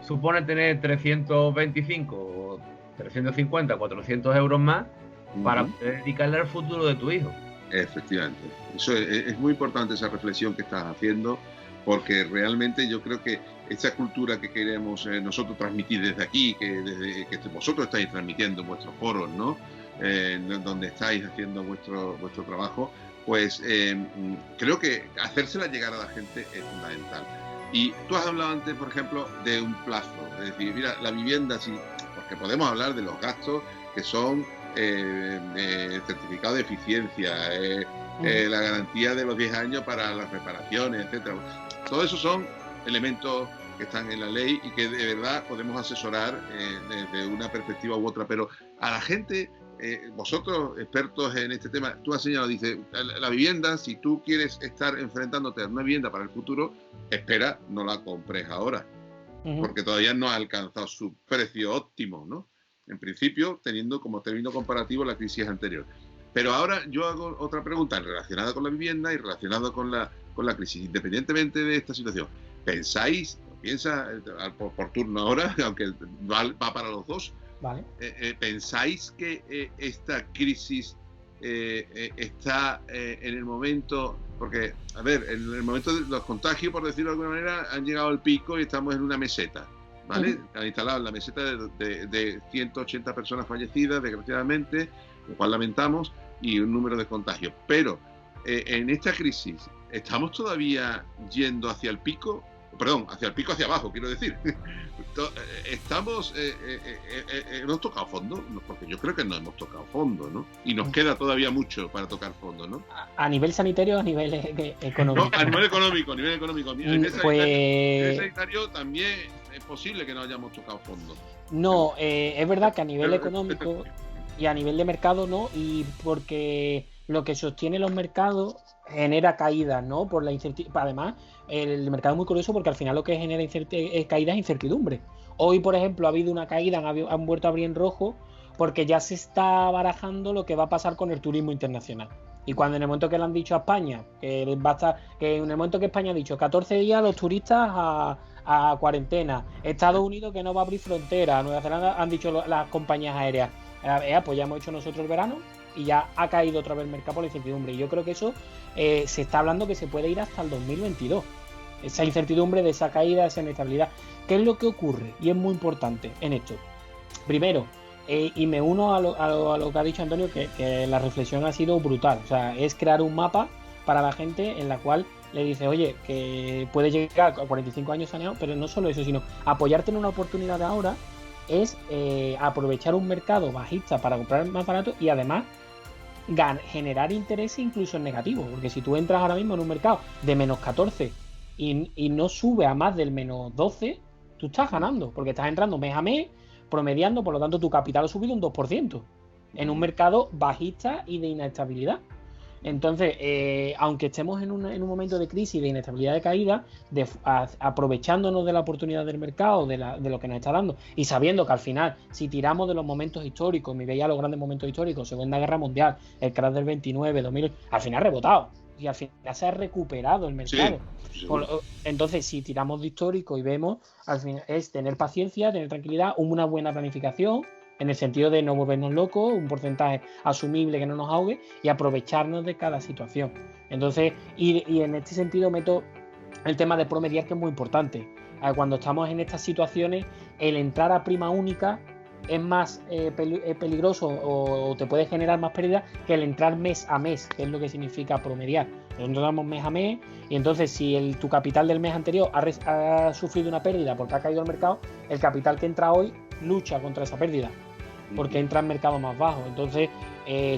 supone tener 325, 350, 400 euros más para poder dedicarle al futuro de tu hijo. Efectivamente. Eso es muy importante, esa reflexión que estás haciendo, porque realmente yo creo que esa cultura que queremos nosotros transmitir desde aquí, que vosotros estáis transmitiendo en vuestros foros, ¿no? Donde estáis haciendo vuestro trabajo, pues creo que hacérsela llegar a la gente es fundamental. Y tú has hablado antes, por ejemplo, de un plazo. Es decir, mira, la vivienda, sí, porque podemos hablar de los gastos que son certificado de eficiencia, la garantía de los 10 años para las reparaciones, etcétera. Todo eso son elementos que están en la ley y que de verdad podemos asesorar desde una perspectiva u otra. Pero a la gente, vosotros expertos en este tema, tú has señalado, dice, la vivienda, si tú quieres estar enfrentándote a una vivienda para el futuro, espera, no la compres ahora, porque todavía no ha alcanzado su precio óptimo, ¿no? En principio, teniendo como término comparativo la crisis anterior. Pero ahora yo hago otra pregunta relacionada con la vivienda y relacionada con la crisis, independientemente de esta situación. Piensa por turno ahora, aunque va para los dos, ¿vale? ¿Pensáis que esta crisis está en el momento, porque, a ver, en el momento de los contagios, por decirlo de alguna manera, han llegado al pico y estamos en una meseta, ¿vale? Han instalado la meseta de 180 personas fallecidas, desgraciadamente, lo cual lamentamos, y un número de contagios. Pero en esta crisis, ¿estamos todavía yendo hacia el pico? Perdón, hacia el pico, hacia abajo, quiero decir. ¿Hemos tocado fondo? Porque yo creo que no hemos tocado fondo, ¿no? Y nos queda todavía mucho para tocar fondo, ¿no? ¿A nivel sanitario o a nivel económico? No, a nivel económico. A nivel sanitario también es posible que no hayamos tocado fondo. No, es verdad que a nivel económico y a nivel de mercado no, y porque lo que sostiene los mercados genera caídas, ¿no? Por la incertidumbre. Además, el mercado es muy curioso porque al final lo que genera caídas es incertidumbre. Hoy, por ejemplo, ha habido una caída, han vuelto a abrir en rojo porque ya se está barajando lo que va a pasar con el turismo internacional. Y cuando en el momento que le han dicho a España, que en el momento que España ha dicho 14 días los turistas a cuarentena, Estados Unidos que no va a abrir fronteras, Nueva Zelanda han dicho las compañías aéreas, pues ya hemos hecho nosotros el verano y ya ha caído otra vez el mercado por la incertidumbre. Y yo creo que eso se está hablando que se puede ir hasta el 2022. Esa incertidumbre de esa caída, esa inestabilidad. ¿Qué es lo que ocurre? Y es muy importante en esto. Primero, y me uno a lo que ha dicho Antonio, que la reflexión ha sido brutal. O sea, es crear un mapa para la gente en la cual le dice, oye, que puede llegar a 45 años saneado, pero no solo eso, sino apoyarte en una oportunidad de ahora es aprovechar un mercado bajista para comprar más barato y además generar interés incluso en negativo, porque si tú entras ahora mismo en un mercado de menos 14 y no sube a más del menos 12, tú estás ganando, porque estás entrando mes a mes, promediando, por lo tanto tu capital ha subido un 2% en un mercado bajista y de inestabilidad. Entonces, aunque estemos en un momento de crisis, de inestabilidad, de caída, aprovechándonos de la oportunidad del mercado, de lo que nos está dando, y sabiendo que al final, si tiramos de los momentos históricos, me veía los grandes momentos históricos, Segunda Guerra Mundial, el crash del 29, 2000, al final ha rebotado, y al final se ha recuperado el mercado. Sí. Entonces, si tiramos de histórico y vemos, al final es tener paciencia, tener tranquilidad, una buena planificación, en el sentido de no volvernos locos, un porcentaje asumible que no nos ahogue y aprovecharnos de cada situación. Entonces, y en este sentido meto el tema de promediar, que es muy importante. Cuando estamos en estas situaciones, el entrar a prima única es más peligroso o te puede generar más pérdida que el entrar mes a mes, que es lo que significa promediar. Nosotros damos mes a mes y entonces si tu capital del mes anterior ha sufrido una pérdida porque ha caído el mercado, el capital que entra hoy lucha contra esa pérdida porque entra en mercados más bajos. Entonces,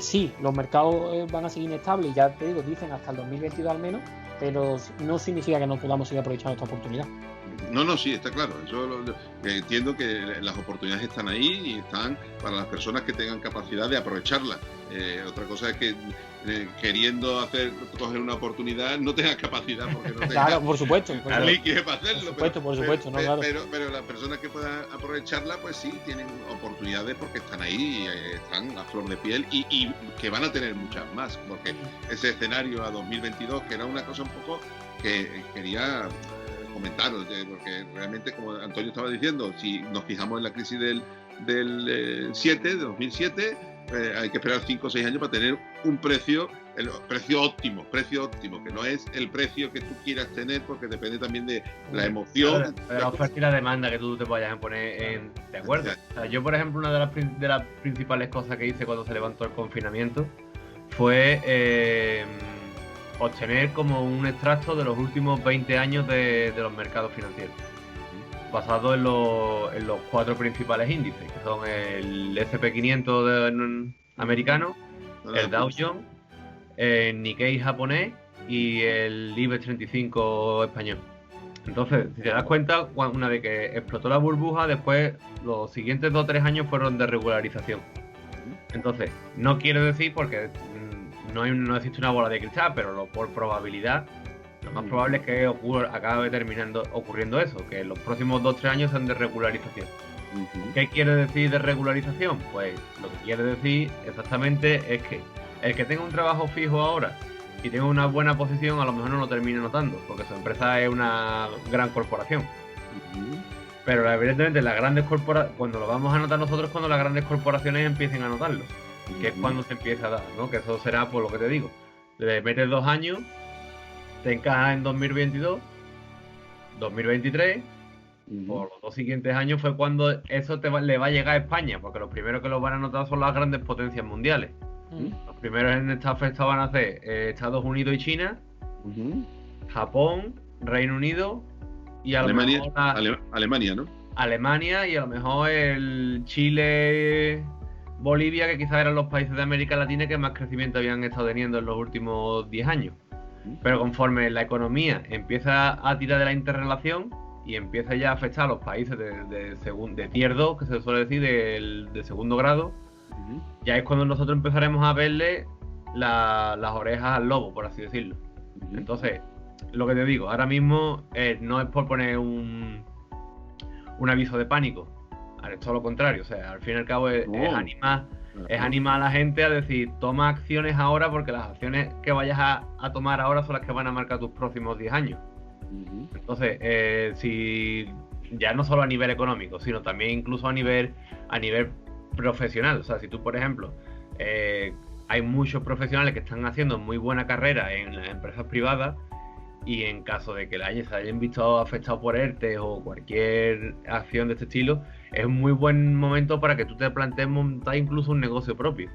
sí, los mercados van a seguir inestables, ya te digo, dicen hasta el 2022 al menos, pero no significa que no podamos seguir aprovechando esta oportunidad. No, sí, está claro. Yo entiendo que las oportunidades están ahí y están para las personas que tengan capacidad de aprovecharlas. Otra cosa es que queriendo coger una oportunidad no tengas capacidad porque no tengas claro, por supuesto, la liquidez para hacerlo. Por supuesto, no, claro. Pero las personas que puedan aprovecharla, pues sí, tienen oportunidades porque están ahí, están a flor de piel y que van a tener muchas más, porque ese escenario a 2022, que era una cosa un poco que quería comentar, porque realmente, como Antonio estaba diciendo, si nos fijamos en la crisis del 2007, hay que esperar 5 o 6 años para tener un precio óptimo, que no es el precio que tú quieras tener, porque depende también de la emoción. De la oferta y la demanda que tú te vayas a poner de acuerdo. O sea, yo, por ejemplo, una de las principales cosas que hice cuando se levantó el confinamiento fue obtener como un extracto de los últimos 20 años de los mercados financieros, basado en los 4 principales índices, que son el S&P500 americano, el Dow Jones, el Nikkei japonés y el IBEX 35 español. Entonces, si te das cuenta, una vez que explotó la burbuja, después los siguientes 2 o 3 años fueron de regularización. Entonces, no quiero decir, porque no existe una bola de cristal, pero por probabilidad, lo más probable es que acabe ocurriendo eso, que en los próximos 2 o 3 años sean de regularización. ¿Qué quiere decir de regularización? Pues lo que quiere decir exactamente es que el que tenga un trabajo fijo ahora y tenga una buena posición, a lo mejor no lo termine notando, porque su empresa es una gran corporación. Pero evidentemente las grandes corporaciones, cuando lo vamos a notar nosotros, cuando las grandes corporaciones empiecen a notarlo, que es cuando se empieza a dar, ¿no? Que eso será por lo que te digo. Le metes 2 años, te encajas en 2022, 2023, por los 2 siguientes años fue cuando eso le va a llegar a España, porque los primeros que lo van a notar son las grandes potencias mundiales. Los primeros en esta fecha van a ser Estados Unidos y China, Japón, Reino Unido y a lo mejor Alemania, ¿no? Alemania y a lo mejor el Chile, Bolivia, que quizás eran los países de América Latina que más crecimiento habían estado teniendo en los últimos 10 años. Pero conforme la economía empieza a tirar de la interrelación, y empieza ya a afectar a los países de tier 2, que se suele decir, de segundo grado, ya es cuando nosotros empezaremos a verle las orejas al lobo, por así decirlo. Entonces, lo que te digo, ahora mismo no es por poner un aviso de pánico, es todo lo contrario, o sea, al fin y al cabo es animar a la gente a decir, toma acciones ahora, porque las acciones que vayas a tomar ahora son las que van a marcar tus próximos 10 años. Entonces, si ya no solo a nivel económico, sino también incluso a nivel profesional, o sea, si tú, por ejemplo, hay muchos profesionales que están haciendo muy buena carrera en las empresas privadas, y en caso de que se hayan visto afectados por ERTE o cualquier acción de este estilo, es un muy buen momento para que tú te plantees montar incluso un negocio propio.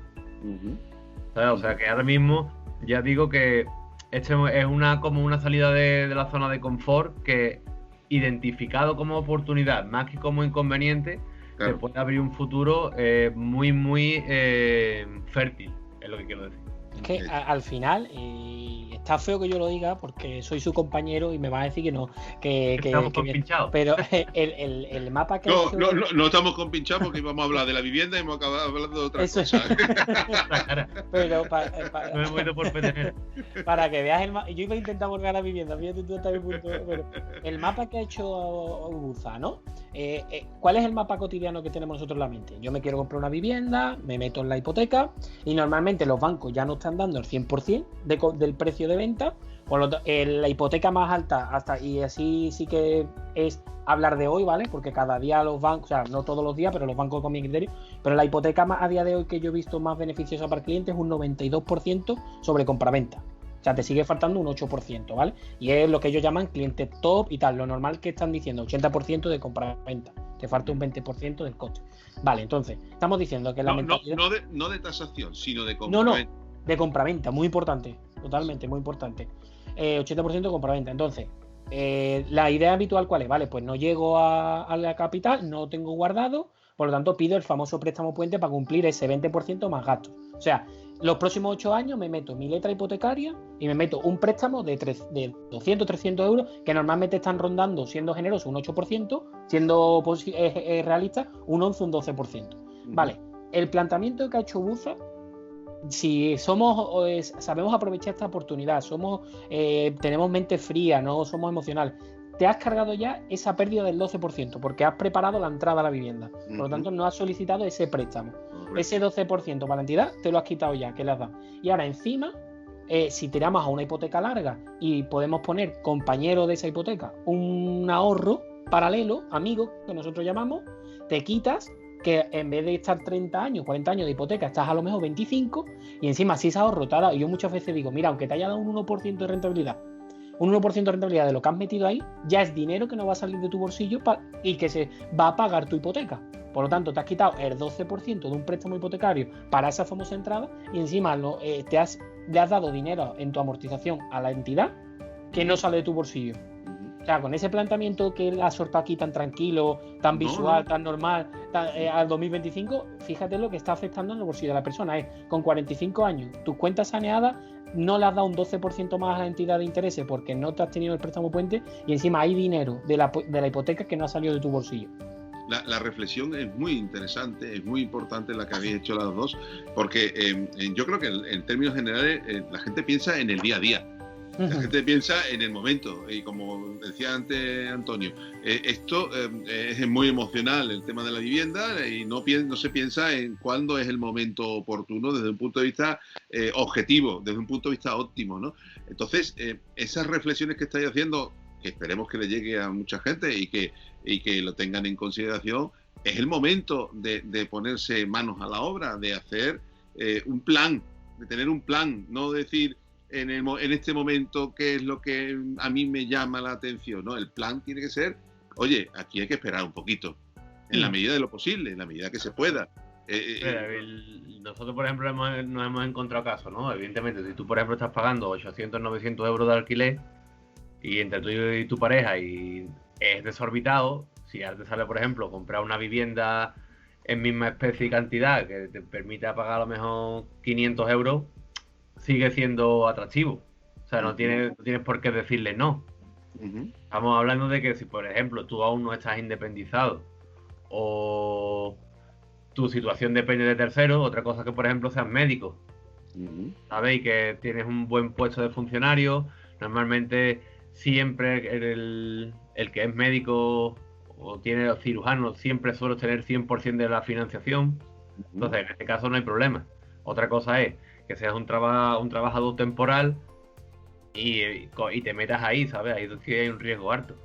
¿Sabes? O sea, que ahora mismo ya digo que este es como una salida de la zona de confort, que identificado como oportunidad más que como inconveniente, te puede abrir un futuro muy, muy fértil, es lo que quiero decir. Es que al final, y está feo que yo lo diga porque soy su compañero y me va a decir que no, estamos compinchados. Pero el mapa que no estamos compinchados, porque íbamos a hablar de la vivienda y hemos acabado hablando de otra cosa. Pero no me muero por petener. Para que veas el mapa, yo iba a intentar volver a la vivienda, fíjate tú hasta qué punto, pero el mapa que ha hecho Buza, ¿no? ¿Cuál es el mapa cotidiano que tenemos nosotros en la mente? Yo me quiero comprar una vivienda, me meto en la hipoteca y normalmente los bancos ya no están dando el 100% del precio de venta, la hipoteca más alta y así sí que es hablar de hoy, ¿vale? Porque cada día los bancos, o sea, no todos los días, pero los bancos con mi criterio, pero la hipoteca a día de hoy que yo he visto más beneficiosa para el cliente es un 92% sobre compraventa. O sea, te sigue faltando un 8%, ¿vale? Y es lo que ellos llaman cliente top y tal. Lo normal que están diciendo, 80% de compraventa. Te falta un 20% del coste. Vale, entonces, estamos diciendo que la mentalidad... No de tasación, sino de compraventa. No, de compraventa, muy importante. Totalmente, muy importante. 80% de compraventa. Entonces, la idea habitual, ¿cuál es? Vale, pues no llego a la capital, no tengo guardado, por lo tanto pido el famoso préstamo puente para cumplir ese 20% más gastos. O sea, los próximos 8 años me meto mi letra hipotecaria y me meto un préstamo de 200, 300 euros, que normalmente están rondando, siendo generoso, un 8%, siendo realista, un 11, un 12%. Vale, el planteamiento que ha hecho Buza, si sabemos aprovechar esta oportunidad, tenemos mente fría, no somos emocionales, te has cargado ya esa pérdida del 12%, porque has preparado la entrada a la vivienda. Por lo tanto, no has solicitado ese préstamo. Ese 12% para la entidad te lo has quitado ya, que le has dado. Y ahora encima, si tiramos a una hipoteca larga y podemos poner compañero de esa hipoteca un ahorro paralelo, amigo, que nosotros llamamos, te quitas que en vez de estar 30 años, 40 años de hipoteca, estás a lo mejor 25, y encima si ese ahorro te ha dado, y yo muchas veces digo, mira, aunque te haya dado un 1% de rentabilidad, un 1% de rentabilidad de lo que has metido ahí, ya es dinero que no va a salir de tu bolsillo y que se va a pagar tu hipoteca. Por lo tanto, te has quitado el 12% de un préstamo hipotecario para esa famosa entrada, y encima le has dado dinero en tu amortización a la entidad que no sale de tu bolsillo. O sea, con ese planteamiento que él ha soltado aquí tan tranquilo, tan visual, tan normal, al 2025, fíjate lo que está afectando en el bolsillo de la persona. Con 45 años, tus cuentas saneadas, no le has dado un 12% más a la entidad de intereses porque no te has tenido el préstamo puente, y encima hay dinero de la hipoteca que no ha salido de tu bolsillo. La reflexión es muy interesante, es muy importante la que habéis hecho las dos, porque yo creo que en términos generales la gente piensa en el día a día. La gente piensa en el momento, y como decía antes Antonio, esto es muy emocional, el tema de la vivienda, y no se piensa en cuándo es el momento oportuno desde un punto de vista objetivo, desde un punto de vista óptimo, ¿no? Entonces, esas reflexiones que estáis haciendo, que esperemos que le llegue a mucha gente y que lo tengan en consideración, es el momento de ponerse manos a la obra, de hacer un plan, de tener un plan, no decir en este momento qué es lo que a mí me llama la atención, ¿no? El plan tiene que ser, oye, aquí hay que esperar un poquito, en la medida de lo posible, en la medida que se pueda. Nosotros, por ejemplo, nos hemos encontrado casos, ¿no? Evidentemente, si tú, por ejemplo, estás pagando 800, 900 euros de alquiler y entre tú y tu pareja y es desorbitado, si ahora te sale, por ejemplo, comprar una vivienda en misma especie y cantidad que te permita pagar a lo mejor 500 euros, sigue siendo atractivo. O sea, no tienes por qué decirle no. Estamos hablando de que si, por ejemplo, tú aún no estás independizado o tu situación depende de terceros, otra cosa que, por ejemplo, seas médico, ¿sabéis? Que tienes un buen puesto de funcionario, normalmente siempre el que es médico o tiene cirujano siempre suele tener 100% de la financiación, entonces en este caso no hay problema. Otra cosa es que seas un trabajador temporal y te metas ahí, ¿sabes? Ahí sí hay un riesgo alto.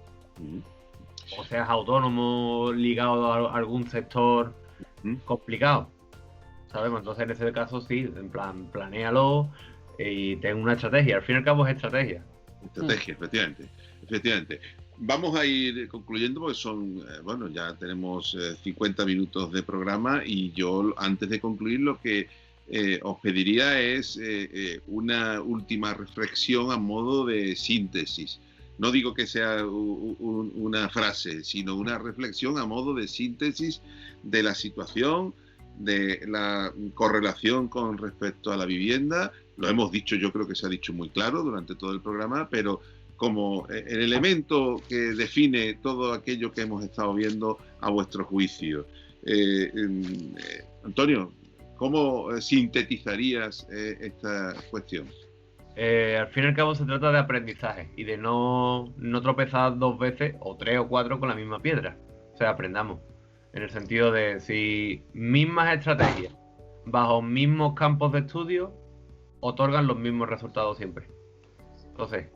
O seas autónomo ligado a algún sector complicado, ¿sabes? Entonces en ese caso sí, en plan, planéalo y ten una estrategia. Al fin y al cabo es estrategia. Estrategia, efectivamente. Vamos a ir concluyendo porque son, bueno, ya tenemos 50 minutos de programa y yo antes de concluir lo que os pediría es una última reflexión a modo de síntesis. No digo que sea una frase, sino una reflexión a modo de síntesis de la situación, de la correlación con respecto a la vivienda. Lo hemos dicho, yo creo que se ha dicho muy claro durante todo el programa, pero como el elemento que define todo aquello que hemos estado viendo a vuestro juicio. Antonio, ¿cómo sintetizarías esta cuestión? Al fin y al cabo se trata de aprendizaje y de no tropezar 2 veces o 3 o 4 con la misma piedra. O sea, aprendamos. En el sentido de si mismas estrategias bajo mismos campos de estudio otorgan los mismos resultados siempre. Entonces,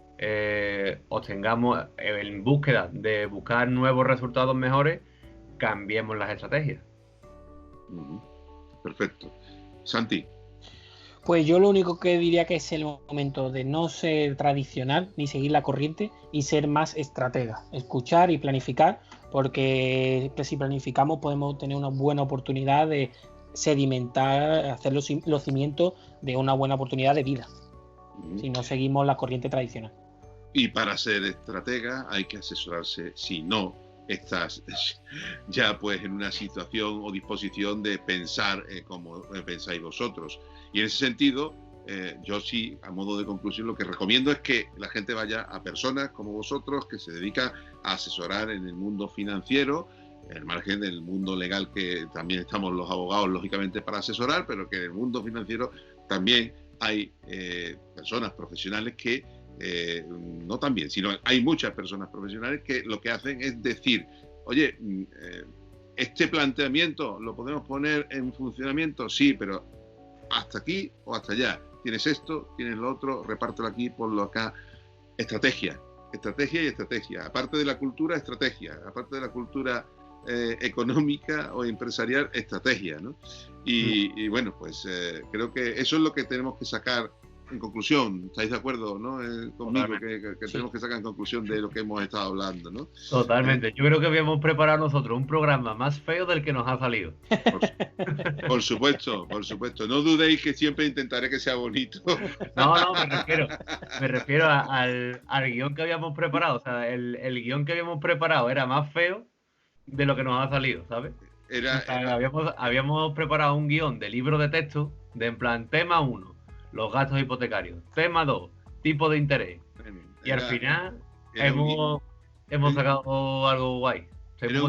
obtengamos en búsqueda de buscar nuevos resultados mejores, cambiemos las estrategias. Perfecto. Santi. Pues yo lo único que diría que es el momento de no ser tradicional ni seguir la corriente y ser más estratega, escuchar y planificar, porque si planificamos podemos tener una buena oportunidad de sedimentar, hacer los cimientos de una buena oportunidad de vida, si no seguimos la corriente tradicional. Y para ser estratega hay que asesorarse, si no estás ya pues en una situación o disposición de pensar como pensáis vosotros. Y en ese sentido, yo sí, a modo de conclusión, lo que recomiendo es que la gente vaya a personas como vosotros que se dedican a asesorar en el mundo financiero, al margen del mundo legal, que también estamos los abogados, lógicamente, para asesorar, pero que en el mundo financiero también hay personas profesionales que, no también, sino hay muchas personas profesionales que lo que hacen es decir, oye, este planteamiento lo podemos poner en funcionamiento, sí, pero hasta aquí o hasta allá. Tienes esto, tienes lo otro, repártelo aquí, ponlo acá. Estrategia y estrategia. Aparte de la cultura, estrategia. Aparte de la cultura económica o empresarial, estrategia, ¿no? Y bueno, pues creo que eso es lo que tenemos que sacar en conclusión. ¿Estáis de acuerdo, no? Conmigo, que tenemos que sacar en conclusión de lo que hemos estado hablando, ¿no? Totalmente. Yo creo que habíamos preparado nosotros un programa más feo del que nos ha salido. Por supuesto. No dudéis que siempre intentaré que sea bonito. No, me refiero al guión que habíamos preparado. O sea, el guión que habíamos preparado era más feo de lo que nos ha salido, ¿sabes? Habíamos preparado un guión de libro de texto de en plan tema 1. Los gastos hipotecarios. Tema 2, tipo de interés. Y al final hemos sacado algo guay. Era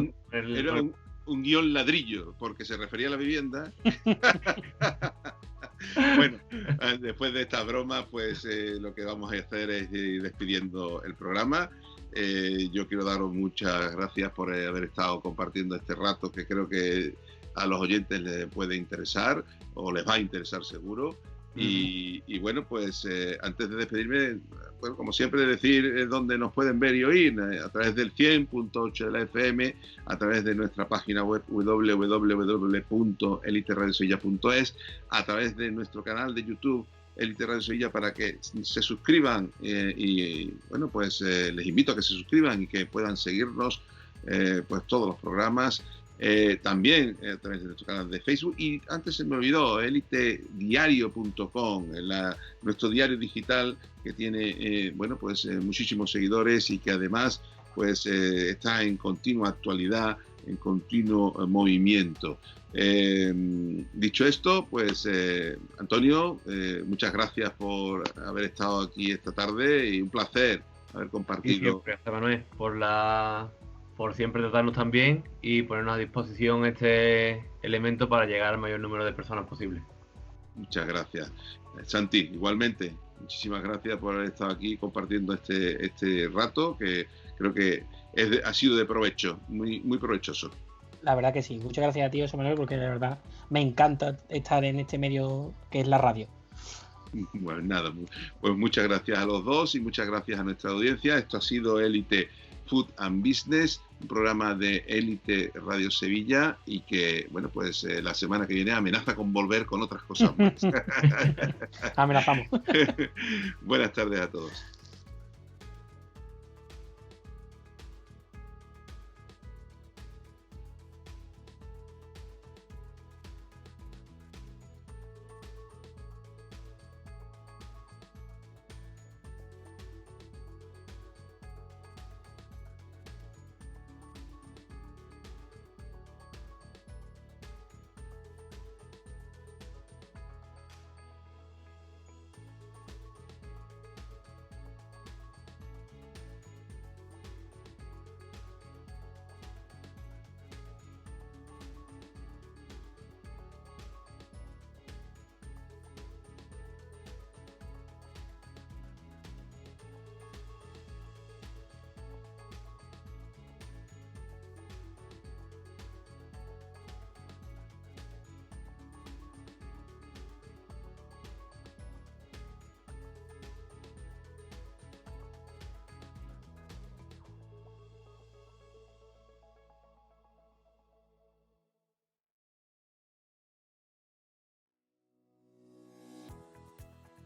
un guión ladrillo, porque se refería a la vivienda. Bueno, después de esta broma, pues lo que vamos a hacer es ir despidiendo el programa. Yo quiero daros muchas gracias por haber estado compartiendo este rato que creo que a los oyentes les puede interesar o les va a interesar seguro. Y bueno, pues antes de despedirme, bueno, como siempre decir dónde nos pueden ver y oír, a través del 100.8 de la FM, a través de nuestra página web www.eliteradiosevilla.es, a través de nuestro canal de YouTube Elite Radio Sevilla, para que se suscriban y bueno, pues les invito a que se suscriban y que puedan seguirnos pues todos los programas. También a través de nuestro canal de Facebook, y antes se me olvidó, elitediario.com, nuestro diario digital que tiene bueno, pues muchísimos seguidores y que además pues está en continua actualidad, en continuo movimiento. Dicho esto, pues Antonio, muchas gracias por haber estado aquí esta tarde y un placer haber Y compartido. siempre, hasta Manuel, por siempre tratarnos tan bien y ponernos a disposición este elemento para llegar al mayor número de personas posible. Muchas gracias. Santi, igualmente, muchísimas gracias por haber estado aquí compartiendo este rato, que creo que ha sido de provecho, muy, muy provechoso. La verdad que sí. Muchas gracias a ti, José Manuel, porque de verdad me encanta estar en este medio que es la radio. Bueno, nada, pues muchas gracias a los dos y muchas gracias a nuestra audiencia. Esto ha sido Élite Food and Business, un programa de Élite Radio Sevilla y que, bueno, pues la semana que viene amenaza con volver con otras cosas más. Amenazamos. Buenas tardes a todos.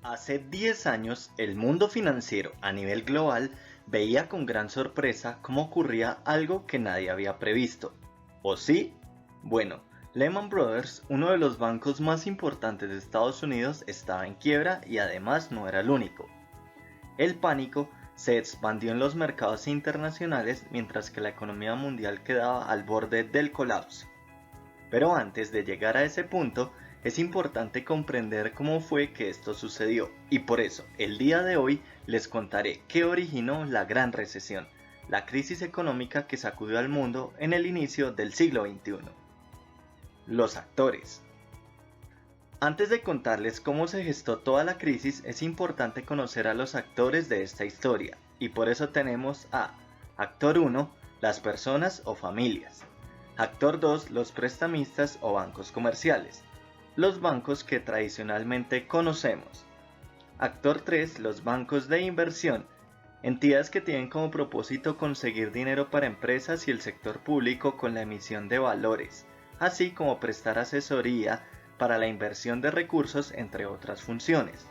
Hace 10 años, el mundo financiero a nivel global veía con gran sorpresa cómo ocurría algo que nadie había previsto. ¿O sí? Bueno, Lehman Brothers, uno de los bancos más importantes de Estados Unidos, estaba en quiebra y además no era el único. El pánico se expandió en los mercados internacionales mientras que la economía mundial quedaba al borde del colapso. Pero antes de llegar a ese punto, es importante comprender cómo fue que esto sucedió, y por eso el día de hoy les contaré qué originó la Gran Recesión, la crisis económica que sacudió al mundo en el inicio del siglo XXI. Los actores. Antes de contarles cómo se gestó toda la crisis, es importante conocer a los actores de esta historia, y por eso tenemos a Actor 1, las personas o familias. Actor 2, los prestamistas o bancos comerciales. Los bancos que tradicionalmente conocemos. Actor 3, los bancos de inversión, entidades que tienen como propósito conseguir dinero para empresas y el sector público con la emisión de valores, así como prestar asesoría para la inversión de recursos, entre otras funciones.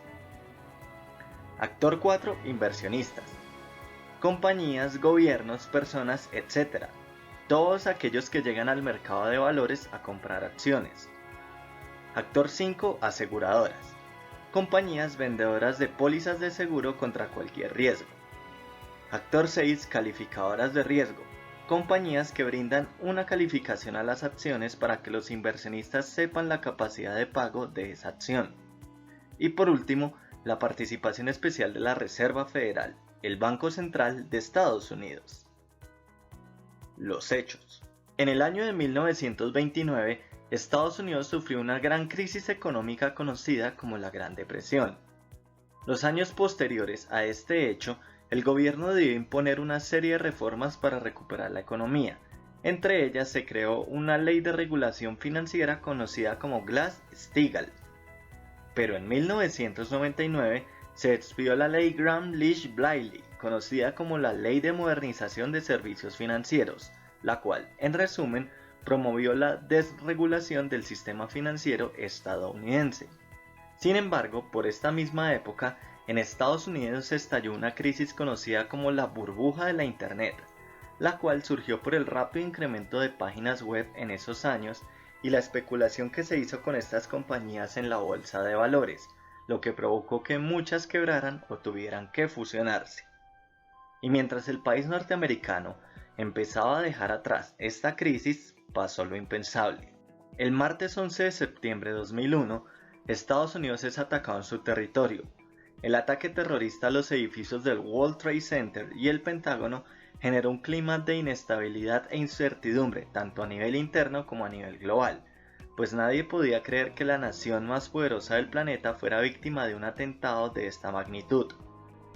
Actor 4, inversionistas, compañías, gobiernos, personas, etc. Todos aquellos que llegan al mercado de valores a comprar acciones. Actor 5, aseguradoras, compañías vendedoras de pólizas de seguro contra cualquier riesgo. Actor 6, calificadoras de riesgo, compañías que brindan una calificación a las acciones para que los inversionistas sepan la capacidad de pago de esa acción. Y por último, la participación especial de la Reserva Federal, el Banco Central de Estados Unidos. Los hechos. En el año de 1929, Estados Unidos sufrió una gran crisis económica conocida como la Gran Depresión. Los años posteriores a este hecho, el gobierno debió imponer una serie de reformas para recuperar la economía. Entre ellas se creó una ley de regulación financiera conocida como Glass-Steagall. Pero en 1999 se expidió la ley Gramm-Leach-Bliley, conocida como la Ley de Modernización de Servicios Financieros, la cual, en resumen, promovió la desregulación del sistema financiero estadounidense. Sin embargo, por esta misma época, en Estados Unidos estalló una crisis conocida como la burbuja de la Internet, la cual surgió por el rápido incremento de páginas web en esos años y la especulación que se hizo con estas compañías en la bolsa de valores, lo que provocó que muchas quebraran o tuvieran que fusionarse. Y mientras el país norteamericano empezaba a dejar atrás esta crisis, pasó lo impensable. El martes 11 de septiembre de 2001, Estados Unidos es atacado en su territorio. El ataque terrorista a los edificios del World Trade Center y el Pentágono generó un clima de inestabilidad e incertidumbre, tanto a nivel interno como a nivel global, pues nadie podía creer que la nación más poderosa del planeta fuera víctima de un atentado de esta magnitud.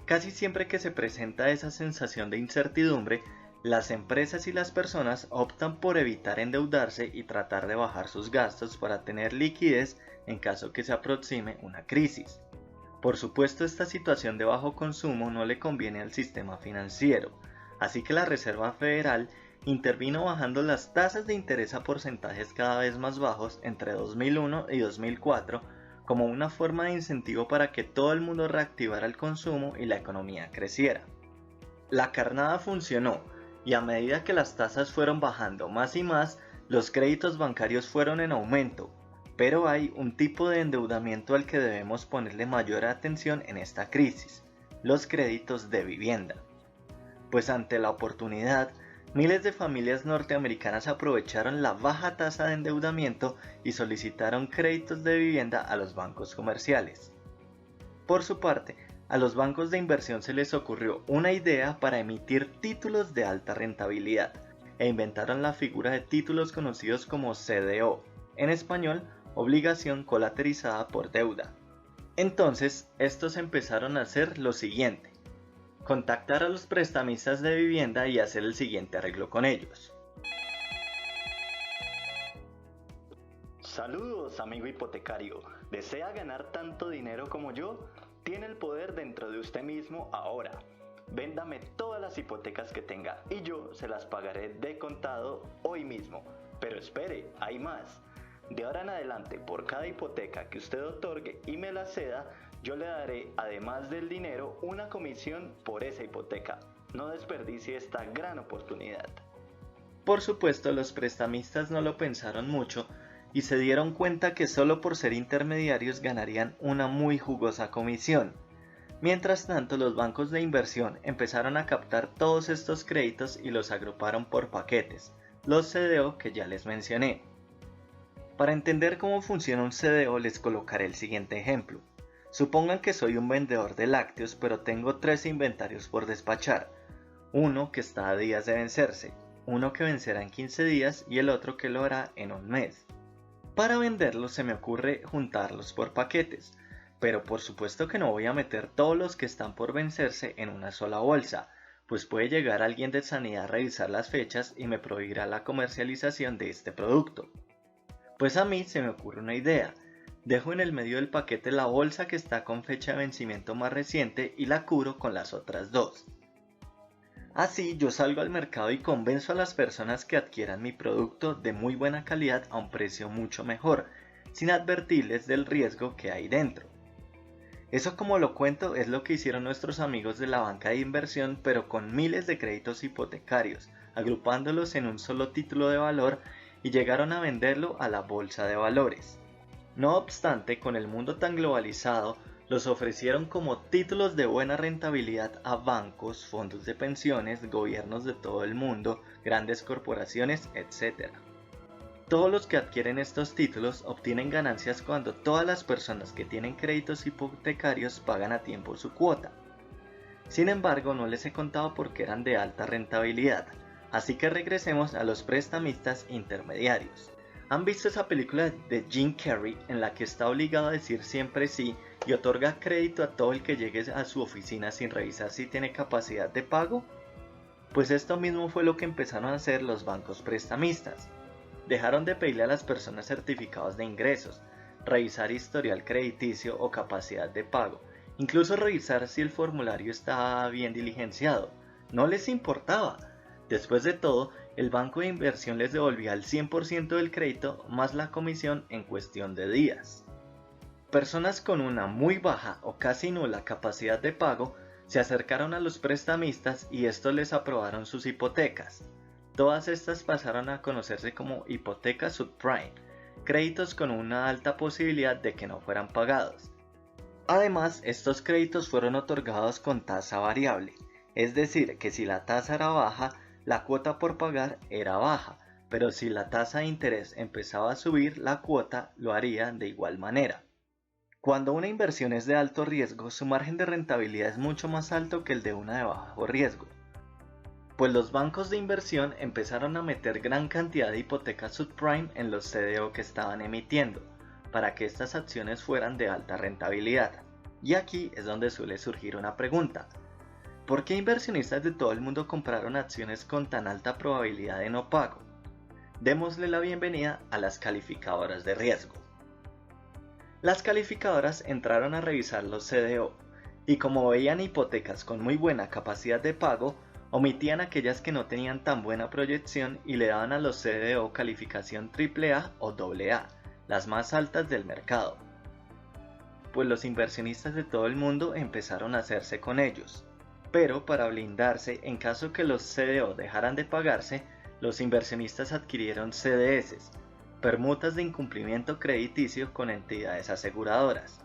Casi siempre que se presenta esa sensación de incertidumbre, las empresas y las personas optan por evitar endeudarse y tratar de bajar sus gastos para tener liquidez en caso que se aproxime una crisis. Por supuesto, esta situación de bajo consumo no le conviene al sistema financiero, así que la Reserva Federal intervino bajando las tasas de interés a porcentajes cada vez más bajos entre 2001 y 2004 como una forma de incentivo para que todo el mundo reactivara el consumo y la economía creciera. La carnada funcionó, y a medida que las tasas fueron bajando más y más, los créditos bancarios fueron en aumento, pero hay un tipo de endeudamiento al que debemos ponerle mayor atención en esta crisis: los créditos de vivienda. Pues ante la oportunidad, miles de familias norteamericanas aprovecharon la baja tasa de endeudamiento y solicitaron créditos de vivienda a los bancos comerciales. Por su parte, a los bancos de inversión se les ocurrió una idea para emitir títulos de alta rentabilidad e inventaron la figura de títulos conocidos como CDO, en español, obligación colateralizada por deuda. Entonces, estos empezaron a hacer lo siguiente: contactar a los prestamistas de vivienda y hacer el siguiente arreglo con ellos. Saludos, amigo hipotecario. ¿Desea ganar tanto dinero como yo? Tiene el poder dentro de usted mismo ahora. Véndame todas las hipotecas que tenga y yo se las pagaré de contado hoy mismo. Pero espere, hay más. De ahora en adelante, por cada hipoteca que usted otorgue y me la ceda, yo le daré, además del dinero, una comisión por esa hipoteca. No desperdicie esta gran oportunidad. Por supuesto, los prestamistas no lo pensaron mucho y se dieron cuenta que solo por ser intermediarios ganarían una muy jugosa comisión. Mientras tanto, los bancos de inversión empezaron a captar todos estos créditos y los agruparon por paquetes, los CDO que ya les mencioné. Para entender cómo funciona un CDO les colocaré el siguiente ejemplo. Supongan que soy un vendedor de lácteos, pero tengo 3 inventarios por despachar. Uno que está a días de vencerse, uno que vencerá en 15 días y el otro que lo hará en un mes. Para venderlos se me ocurre juntarlos por paquetes, pero por supuesto que no voy a meter todos los que están por vencerse en una sola bolsa, pues puede llegar alguien de sanidad a revisar las fechas y me prohibirá la comercialización de este producto. Pues a mí se me ocurre una idea. Dejo en el medio del paquete la bolsa que está con fecha de vencimiento más reciente y la cubro con las otras 2. Así yo salgo al mercado y convenzo a las personas que adquieran mi producto de muy buena calidad a un precio mucho mejor, sin advertirles del riesgo que hay dentro. Eso, como lo cuento, es lo que hicieron nuestros amigos de la banca de inversión, pero con miles de créditos hipotecarios, agrupándolos en un solo título de valor, y llegaron a venderlo a la bolsa de valores. No obstante, con el mundo tan globalizado, los ofrecieron como títulos de buena rentabilidad a bancos, fondos de pensiones, gobiernos de todo el mundo, grandes corporaciones, etc. Todos los que adquieren estos títulos obtienen ganancias cuando todas las personas que tienen créditos hipotecarios pagan a tiempo su cuota. Sin embargo, no les he contado por qué eran de alta rentabilidad, así que regresemos a los prestamistas intermediarios. ¿Han visto esa película de Jim Carrey en la que está obligado a decir siempre sí y otorga crédito a todo el que llegue a su oficina sin revisar si tiene capacidad de pago? Pues esto mismo fue lo que empezaron a hacer los bancos prestamistas. Dejaron de pedirle a las personas certificados de ingresos, revisar historial crediticio o capacidad de pago, incluso revisar si el formulario estaba bien diligenciado. No les importaba. Después de todo, el banco de inversión les devolvía el 100% del crédito más la comisión en cuestión de días. Personas con una muy baja o casi nula capacidad de pago se acercaron a los prestamistas y estos les aprobaron sus hipotecas. Todas estas pasaron a conocerse como hipotecas subprime, créditos con una alta posibilidad de que no fueran pagados. Además, estos créditos fueron otorgados con tasa variable, es decir, que si la tasa era baja, la cuota por pagar era baja, pero si la tasa de interés empezaba a subir, la cuota lo haría de igual manera. Cuando una inversión es de alto riesgo, su margen de rentabilidad es mucho más alto que el de una de bajo riesgo, pues los bancos de inversión empezaron a meter gran cantidad de hipotecas subprime en los CDO que estaban emitiendo, para que estas acciones fueran de alta rentabilidad. Y aquí es donde suele surgir una pregunta: ¿por qué inversionistas de todo el mundo compraron acciones con tan alta probabilidad de no pago? Démosle la bienvenida a las calificadoras de riesgo. Las calificadoras entraron a revisar los CDO y como veían hipotecas con muy buena capacidad de pago, omitían aquellas que no tenían tan buena proyección y le daban a los CDO calificación AAA o AA, las más altas del mercado. Pues los inversionistas de todo el mundo empezaron a hacerse con ellos. Pero para blindarse en caso que los CDO dejaran de pagarse, los inversionistas adquirieron CDS, permutas de incumplimiento crediticio con entidades aseguradoras.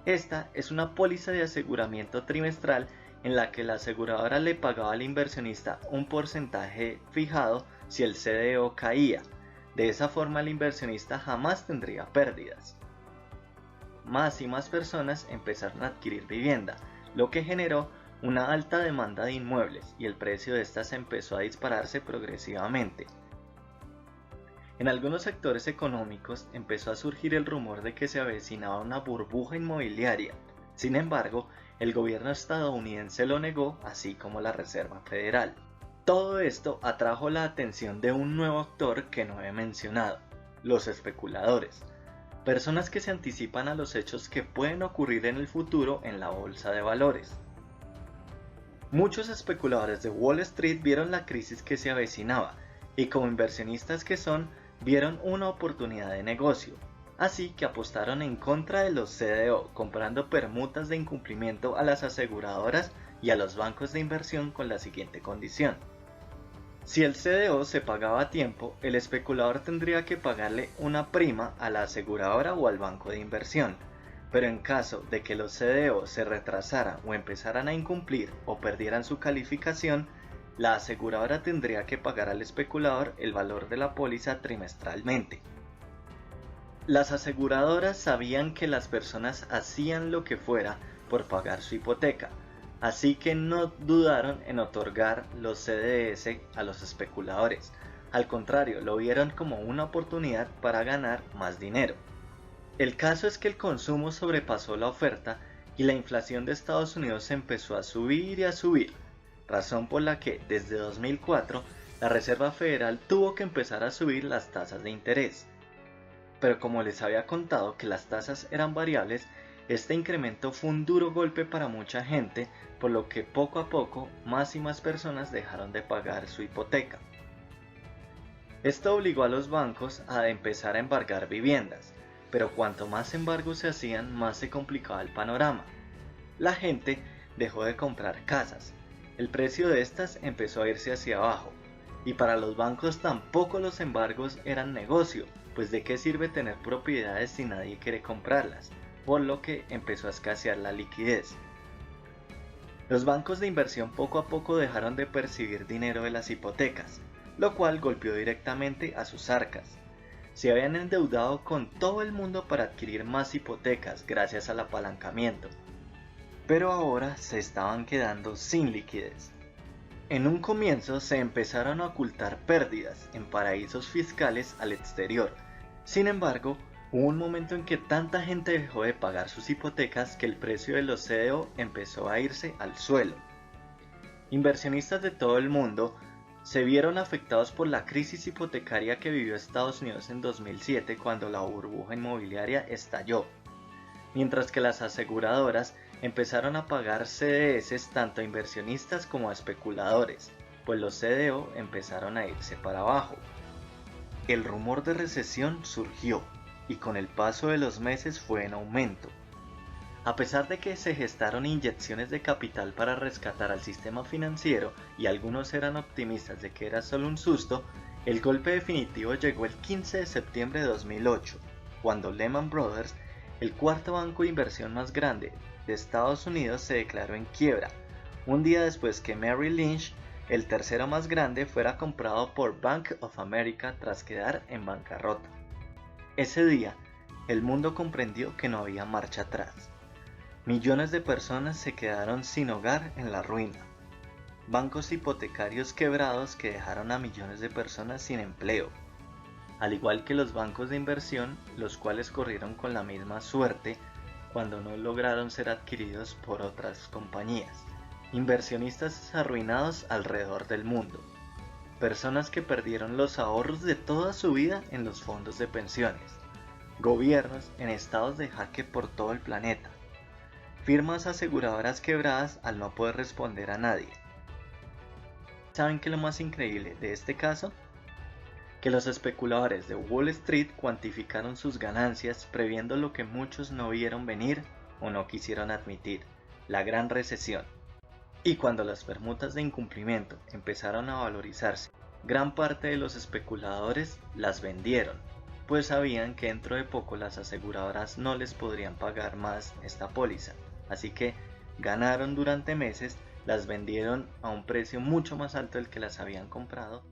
Esta es una póliza de aseguramiento trimestral en la que la aseguradora le pagaba al inversionista un porcentaje fijado si el CDO caía. De esa forma el inversionista jamás tendría pérdidas. Más y más personas empezaron a adquirir vivienda, lo que generó una alta demanda de inmuebles y el precio de estas empezó a dispararse progresivamente. En algunos sectores económicos empezó a surgir el rumor de que se avecinaba una burbuja inmobiliaria. Sin embargo, el gobierno estadounidense lo negó, así como la Reserva Federal. Todo esto atrajo la atención de un nuevo actor que no he mencionado: los especuladores, personas que se anticipan a los hechos que pueden ocurrir en el futuro en la bolsa de valores. Muchos especuladores de Wall Street vieron la crisis que se avecinaba y como inversionistas que son, vieron una oportunidad de negocio, así que apostaron en contra de los CDO, comprando permutas de incumplimiento a las aseguradoras y a los bancos de inversión con la siguiente condición: si el CDO se pagaba a tiempo, el especulador tendría que pagarle una prima a la aseguradora o al banco de inversión, pero en caso de que los CDO se retrasaran o empezaran a incumplir o perdieran su calificación, la aseguradora tendría que pagar al especulador el valor de la póliza trimestralmente. Las aseguradoras sabían que las personas hacían lo que fuera por pagar su hipoteca, así que no dudaron en otorgar los CDS a los especuladores. Al contrario, lo vieron como una oportunidad para ganar más dinero. El caso es que el consumo sobrepasó la oferta y la inflación de Estados Unidos empezó a subir y a subir, razón por la que desde 2004 la Reserva Federal tuvo que empezar a subir las tasas de interés. Pero como les había contado que las tasas eran variables, este incremento fue un duro golpe para mucha gente, por lo que poco a poco más y más personas dejaron de pagar su hipoteca. Esto obligó a los bancos a empezar a embargar viviendas, pero cuanto más embargos se hacían, más se complicaba el panorama. La gente dejó de comprar casas, el precio de estas empezó a irse hacia abajo, y para los bancos tampoco los embargos eran negocio, pues de qué sirve tener propiedades si nadie quiere comprarlas, por lo que empezó a escasear la liquidez. Los bancos de inversión poco a poco dejaron de percibir dinero de las hipotecas, lo cual golpeó directamente a sus arcas. Se habían endeudado con todo el mundo para adquirir más hipotecas gracias al apalancamiento, pero ahora se estaban quedando sin liquidez. En un comienzo se empezaron a ocultar pérdidas en paraísos fiscales al exterior. Sin embargo, hubo un momento en que tanta gente dejó de pagar sus hipotecas que el precio de los CDO empezó a irse al suelo. Inversionistas de todo el mundo se vieron afectados por la crisis hipotecaria que vivió Estados Unidos en 2007 cuando la burbuja inmobiliaria estalló, mientras que las aseguradoras empezaron a pagar CDS tanto a inversionistas como a especuladores, pues los CDO empezaron a irse para abajo. El rumor de recesión surgió y con el paso de los meses fue en aumento. A pesar de que se gestaron inyecciones de capital para rescatar al sistema financiero y algunos eran optimistas de que era solo un susto, el golpe definitivo llegó el 15 de septiembre de 2008, cuando Lehman Brothers, el cuarto banco de inversión más grande de Estados Unidos, se declaró en quiebra, un día después que Merrill Lynch, el tercero más grande, fuera comprado por Bank of America tras quedar en bancarrota. Ese día, el mundo comprendió que no había marcha atrás. Millones de personas se quedaron sin hogar en la ruina. Bancos hipotecarios quebrados que dejaron a millones de personas sin empleo, al igual que los bancos de inversión, los cuales corrieron con la misma suerte cuando no lograron ser adquiridos por otras compañías. Inversionistas arruinados alrededor del mundo. Personas que perdieron los ahorros de toda su vida en los fondos de pensiones. Gobiernos en estados de jaque por todo el planeta. Firmas aseguradoras quebradas al no poder responder a nadie. ¿Saben qué es lo más increíble de este caso? Que los especuladores de Wall Street cuantificaron sus ganancias previendo lo que muchos no vieron venir o no quisieron admitir, la gran recesión. Y cuando las permutas de incumplimiento empezaron a valorizarse, gran parte de los especuladores las vendieron, pues sabían que dentro de poco las aseguradoras no les podrían pagar más esta póliza, así que ganaron durante meses, las vendieron a un precio mucho más alto del que las habían comprado